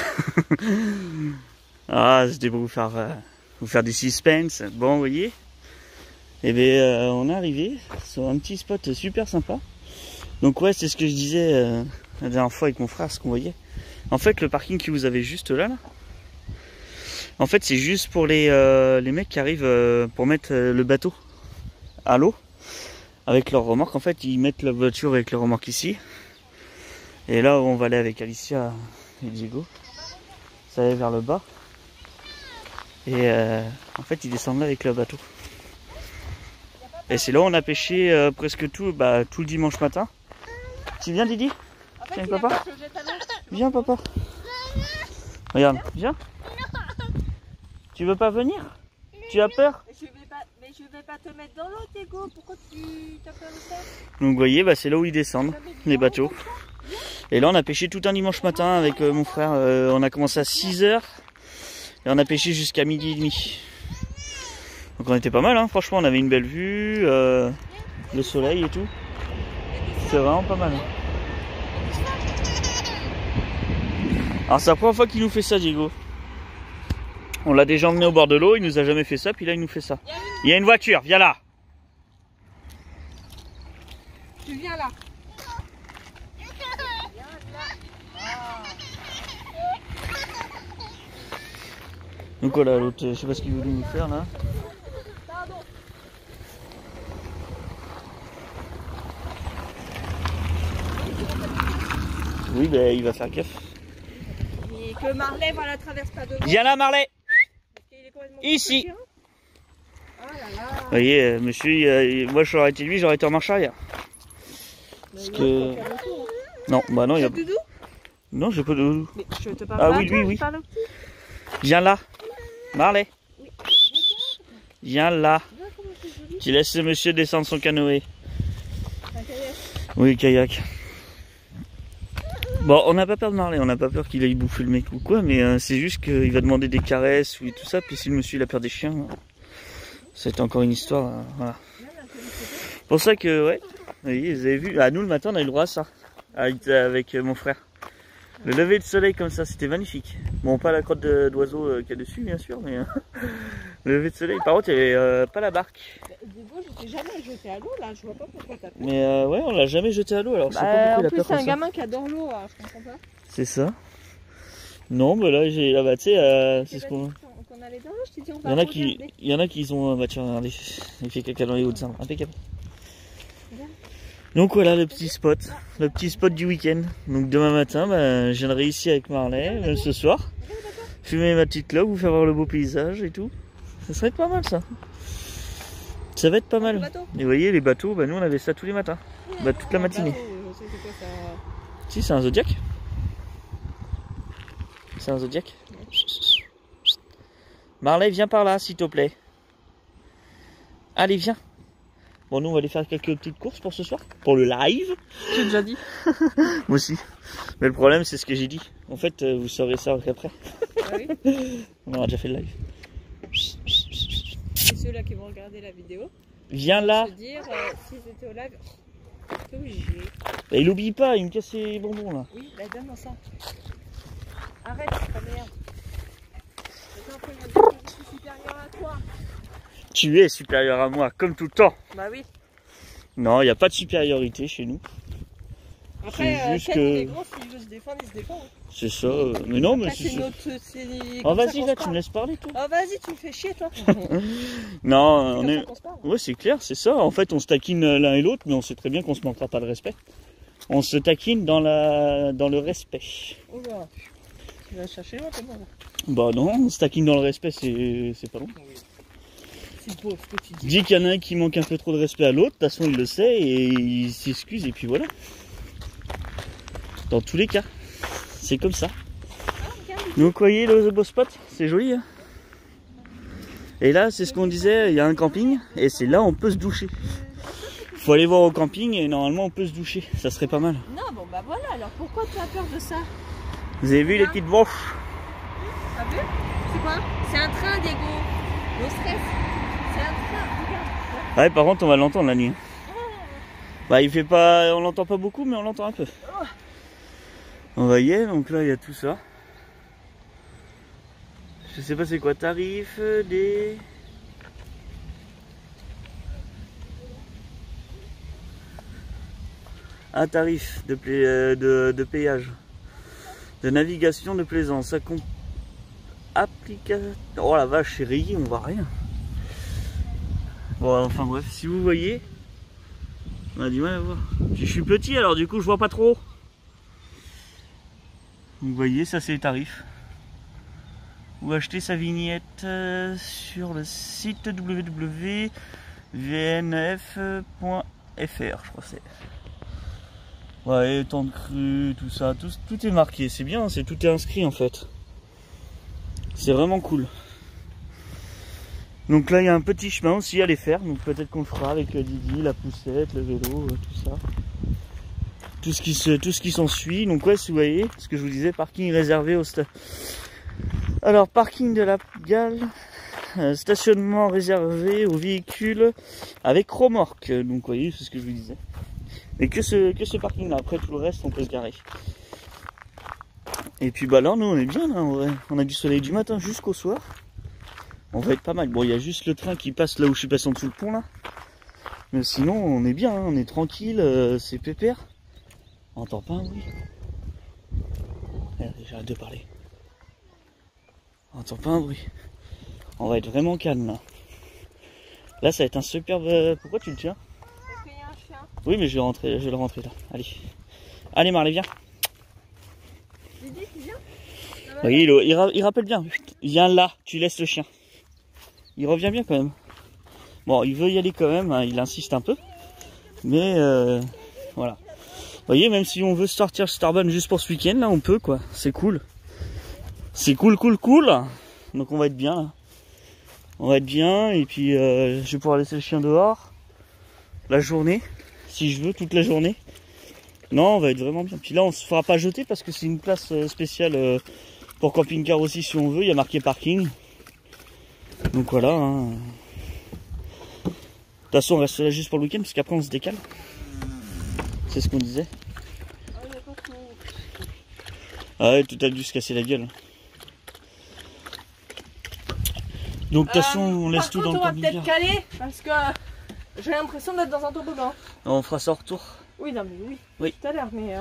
C'était pour vous faire du suspense. Bon, vous voyez. Et bien, on est arrivé sur un petit spot super sympa. Donc ouais, c'est ce que je disais la dernière fois avec mon frère, ce qu'on voyait. En fait, le parking que vous avez juste là, en fait, c'est juste pour les mecs qui arrivent pour mettre le bateau à l'eau avec leur remorque. En fait, ils mettent la voiture avec leur remorque ici. Et là, on va aller avec Alicia et Diego. Ça va vers le bas. Et en fait, ils descendent là avec le bateau. Et c'est là où on a pêché presque tout le dimanche matin. Tu viens, Didi? Tiens, papa. Viens, papa. Regarde, viens. Tu veux pas venir? Tu as peur? Mais je vais pas te mettre dans l'eau, Diego. Pourquoi tu as peur de ça? Donc, vous voyez, c'est là où ils descendent, les bateaux. Et là, on a pêché tout un dimanche matin avec mon frère. On a commencé à 6 h et on a pêché jusqu'à 12h30. Donc, on était pas mal, hein. Franchement, on avait une belle vue, le soleil et tout. C'est vraiment pas mal. Hein. Alors, c'est la première fois qu'il nous fait ça, Diego. On l'a déjà emmené au bord de l'eau, il nous a jamais fait ça, puis là, il nous fait ça. Il y a une voiture, viens là. Tu viens là. Donc voilà, l'autre, je sais pas ce qu'il voulait nous faire là. Oui, ben il va faire gaffe. Et que Marley, voilà, traverse pas devant. Viens là, Marley. Ici. Petit, hein. Ah là là. Vous voyez, monsieur, moi j'aurais été lui, j'aurais été en marche arrière. Parce que... Non, bah non, il y a... Doudou? Non, j'ai pas de doudou. Mais je te parle Ah pas oui, à toi, lui, je oui. parle au petit. Viens là, Marley. Oui. Viens là. Regarde comment c'est joli. Tu laisses ce monsieur descendre son canoë. Un kayak. Oui, kayak. Bon, on n'a pas peur de Marley, on n'a pas peur qu'il aille bouffer le mec ou quoi, mais c'est juste qu'il va demander des caresses ou tout ça, puis si le monsieur il a peur des chiens, c'est encore une histoire, voilà. C'est pour ça que, ouais, vous voyez, vous avez vu, nous le matin on a eu le droit à ça, avec mon frère. Le lever de soleil comme ça, c'était magnifique. Bon, pas la crotte d'oiseau qu'il y a dessus, bien sûr, mais le lever de soleil. Par contre, il n'y avait pas la barque. Diego, je t'ai jamais jeté à l'eau là, je vois pas pourquoi t'as fait. Mais ouais, on l'a jamais jeté à l'eau, alors je sais pas pourquoi il En a plus, peur c'est comme un ça. gamin qui adore l'eau, alors je comprends pas. C'est ça. Non, bah là, j'ai bah, tu sais, c'est ce qu'on. Qu'on allait dans l'eau, je t'ai dit, on Il va regarder. y en a qui ont. Bah tiens, regardez, il fait caca dans les hauts-de-Seine, impeccable. Donc voilà le petit spot du week-end. Donc demain matin, bah, je viendrai ici avec Marley, même ce soir. Fumer ma petite clope, vous faire voir le beau paysage et tout. Ça serait pas mal ça. Ça va être pas mal. Et vous voyez les bateaux, bah, nous on avait ça tous les matins. Bah, toute la matinée. Si, c'est un Zodiac. C'est un Zodiac. Marley, viens par là, s'il te plaît. Allez, viens. Bon, nous, on va aller faire quelques petites courses pour ce soir. Pour le live. J'ai déjà dit. Moi aussi. Mais le problème, c'est ce que j'ai dit. En fait, vous saurez ça après. Ah oui. On aura déjà fait le live. Et ceux-là qui vont regarder la vidéo, Viens là. se dire, s'ils étaient au live, c'est obligé. Bah, il oublie pas, il me casse les bonbons là. Oui, bah donne-moi ça. Arrête, ta merde. Attends, je suis supérieur à toi. Tu es supérieur à moi, comme tout le temps. Bah oui. Non, il n'y a pas de supériorité chez nous. Après, C'est juste Ken, que- il est grand, s'il veut se défendre, il se défend. Hein. C'est ça. Mais non, mais Après, c'est ça. c'est Oh, vas-y, là, tu me laisses parler, toi. Oh, vas-y, tu me fais chier, toi. Non, on est. On se parle. Ouais, c'est clair, c'est ça. En fait, on se taquine l'un et l'autre, mais on sait très bien qu'on se manquera pas de respect. On se taquine dans le respect. Oh là. Tu vas chercher loin, t'es bon. Bah non, on se taquine dans le respect, c'est pas long. C'est beau ce que tu dis. Dis qu'il y en a un qui manque un peu trop de respect à l'autre, de toute façon il le sait et il s'excuse et puis voilà. Dans tous les cas, c'est comme ça. Donc vous voyez le beau spot, c'est joli. Hein, et là c'est ce qu'on disait, il y a un camping et c'est là où on peut se doucher. Faut aller voir au camping et normalement on peut se doucher, ça serait pas mal. Non, bon bah voilà, alors pourquoi tu as peur de ça? Vous avez vu les petites branches? T'as vu? C'est quoi? C'est un train, Diego. No stress. C'est un train, regarde. Ouais, par contre on va l'entendre la nuit. Bah il fait pas, on l'entend pas beaucoup mais on l'entend un peu. Vous voyez, donc là il y a tout ça. Je sais pas c'est quoi, tarif des... Ah, tarif de péage. De navigation de plaisance. Application... Oh la vache, c'est rayé, on voit rien. Bon, enfin bref, si vous voyez, on a du mal à voir. Je suis petit alors du coup je vois pas trop. Vous voyez, ça c'est les tarifs. Ou acheter sa vignette sur le site www.vnf.fr, je crois c'est. Ouais, temps de crue, tout ça, tout est marqué, c'est bien, tout est inscrit en fait. C'est vraiment cool. Donc là il y a un petit chemin aussi à aller faire, donc peut-être qu'on le fera avec Didi, la poussette, le vélo, tout ça. Tout ce qui s'ensuit. Donc ouais, si vous voyez, ce que je vous disais, parking réservé au stade. Alors parking de la Gale, stationnement réservé aux véhicules avec remorque. Donc vous voyez, c'est ce que je vous disais. Et que ce parking là, après tout le reste on peut se garer. Et puis bah là nous on est bien là, en vrai. On a du soleil du matin jusqu'au soir. On va être pas mal. Bon, il y a juste le train qui passe là où je suis passé en dessous le pont là. Mais sinon on est bien, hein, on est tranquille, c'est pépère. On entend pas un bruit. J'arrête de parler. On n'entend pas un bruit. On va être vraiment calme là. Là ça va être un superbe... Pourquoi tu le tiens? Parce qu'il y a un chien. Oui mais je vais le rentrer là. Allez. Allez Marley, viens. Didi, tu viens? Oui, il rappelle bien. Viens là, tu laisses le chien. Il revient bien quand même. Bon, il veut y aller quand même, hein, il insiste un peu. Mais voilà. Vous voyez, même si on veut sortir Starban juste pour ce week-end, là on peut quoi. C'est cool. C'est cool. Donc on va être bien là. On va être bien et puis je vais pouvoir laisser le chien dehors. La journée, si je veux, toute la journée. Non, on va être vraiment bien. Puis là on se fera pas jeter parce que c'est une place spéciale pour camping-car aussi si on veut. Il y a marqué parking. Donc voilà. Hein. De toute façon on reste là juste pour le week-end parce qu'après on se décale. C'est ce qu'on disait. Ah ouais, tout a dû se casser la gueule. Donc de toute façon on laisse tout dans le camping-car. On va peut-être caler parce que j'ai l'impression d'être dans un toboggan. On fera ça au retour. Oui, non mais oui. Oui. Tout à l'heure, mais...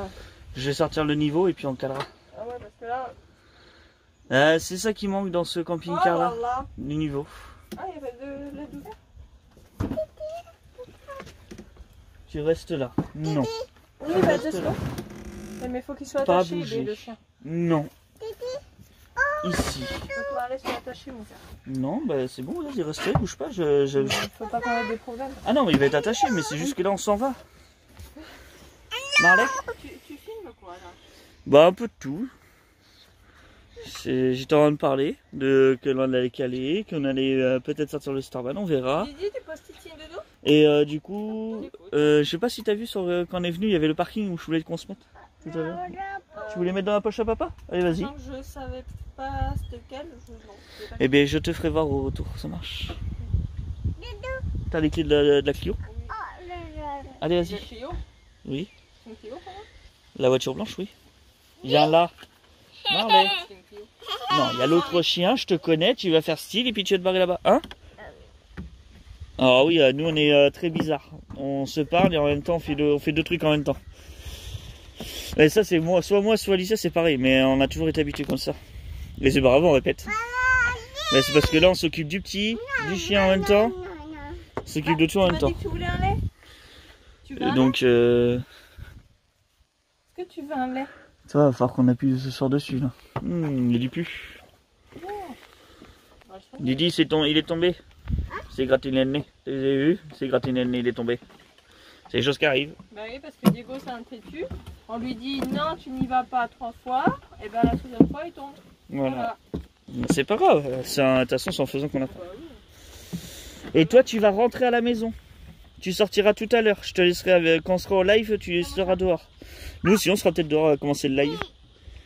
Je vais sortir le niveau et puis on calera. Ah ouais, parce que là... C'est ça qui manque dans ce camping-car là. Oh là là. Du niveau. Ah, il y avait de l'aide ouverte. Tu restes là. Non. Oui, bah c'est sûr. Mais il faut qu'il soit Pas attaché, bouger. le chien. Non. Ici. Faut pouvoir aller se attacher, mon frère. Non, bah c'est bon, vas-y, reste là, bouge pas. Faut pas qu'on ait des problèmes. Ah non, mais il va être attaché, mais c'est juste que là on s'en va. Marley? Tu filmes quoi là? Bah un peu de tout. J'étais en train de parler de que l'on allait caler, qu'on allait peut-être sortir le Starban, on verra. Didi, tu postes ici de dos? Et du coup, je sais pas si t'as vu sur, quand on est venu, il y avait le parking où je voulais qu'on se mette tout à l'heure. Tu voulais mettre dans la poche à papa? Allez, vas-y. Non, je savais pas c'était lequel. Eh bien, je te ferai voir au retour, ça marche. T'as les clés de la Clio? Allez, vas-y. Oui. La voiture blanche, oui. Viens là. Marley. Non, il y a l'autre chien, je te connais, tu vas faire style et puis tu vas te barrer là-bas. Hein? Ah oui, nous on est très bizarre. On se parle et en même temps on fait deux trucs en même temps. Et ça c'est moi, soit Alicia c'est pareil, mais on a toujours été habitués comme ça. Et c'est pas grave, on répète. Mais c'est parce que là on s'occupe du petit, du chien en même temps. On s'occupe de tout en même temps. Tu voulais un lait? Et donc Est-ce que tu veux un lait? ça va falloir qu'on appuie ce soir dessus là. Il dit plus. Didi il est tombé. C'est gratiné le nez. Vous avez vu? C'est gratiné le nez, il est tombé. C'est des choses qui arrivent. Bah oui, parce que Diego c'est un têtu. On lui dit non, tu n'y vas pas 3 fois. Et ben la seconde fois il tombe. Voilà. C'est pas grave. De toute façon c'est en faisant qu'on apprend. Et toi tu vas rentrer à la maison. Tu sortiras tout à l'heure. Je te laisserai quand on sera au live, tu seras dehors. Nous aussi on sera peut-être dehors à commencer le live.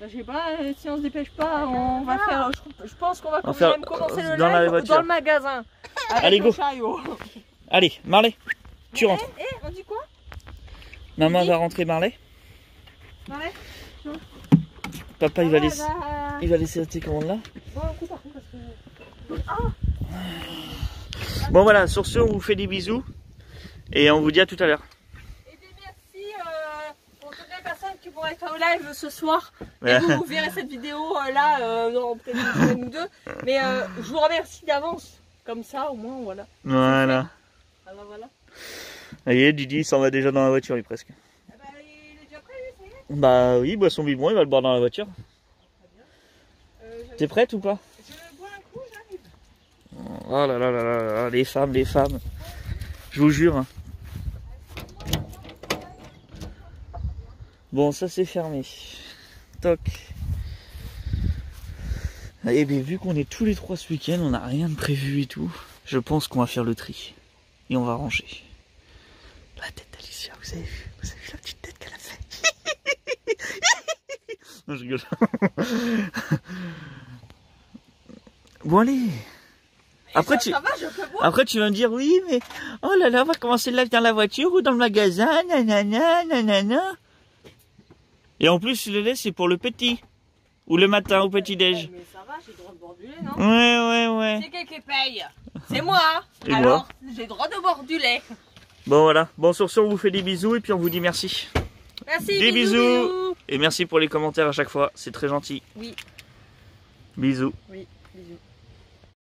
Bah, je sais pas, si on se dépêche pas, on va faire. Je pense qu'on va quand faire même commencer le dans la live voiture. dans le magasin. Avec Allez, le go. chariot. Allez, Marley, tu rentres. On dit quoi? Maman va rentrer Marley. Marley? Papa il va laisser la télécommande là. Bon, un coup par contre parce que... Bon voilà, sur ce on vous fait des bisous. Et on vous dit à tout à l'heure. Et bien merci pour toutes les personnes qui vont être au live ce soir. Et vous verrez cette vidéo là, dans peut-être une semaine ou deux. Mais je vous remercie d'avance. Comme ça au moins voilà. Voilà. Ah bah voilà. Allez, Didi il s'en va déjà dans la voiture lui presque. Ah bah, il est déjà prêt lui, ça y est. Bah oui, il boit son biberon, il va le boire dans la voiture. T'es prête ou pas? Je bois un coup, j'arrive. Oh là là là là là, les femmes. Je vous jure. Hein. Bon, ça c'est fermé. Toc. Et bien vu qu'on est tous les trois ce week-end, on n'a rien de prévu et tout. Je pense qu'on va faire le tri. Et on va ranger. La tête d'Alicia, vous avez vu la petite tête qu'elle a fait. Non, je rigole. Bon allez. Après tu vas me dire oui mais oh là là on va commencer le live dans la voiture ou dans le magasin nanana. Et en plus le lait c'est pour le petit ou le matin au petit déj. Mais ça va, j'ai le droit de boire du lait, non? Ouais. C'est qui paye? C'est moi. Et alors j'ai le droit de boire du lait. Bon voilà. Bon sur ce on vous fait des bisous et puis on vous dit merci. Merci. Des bisous. Et merci pour les commentaires à chaque fois, c'est très gentil. Oui. Bisous. Oui. Bisous.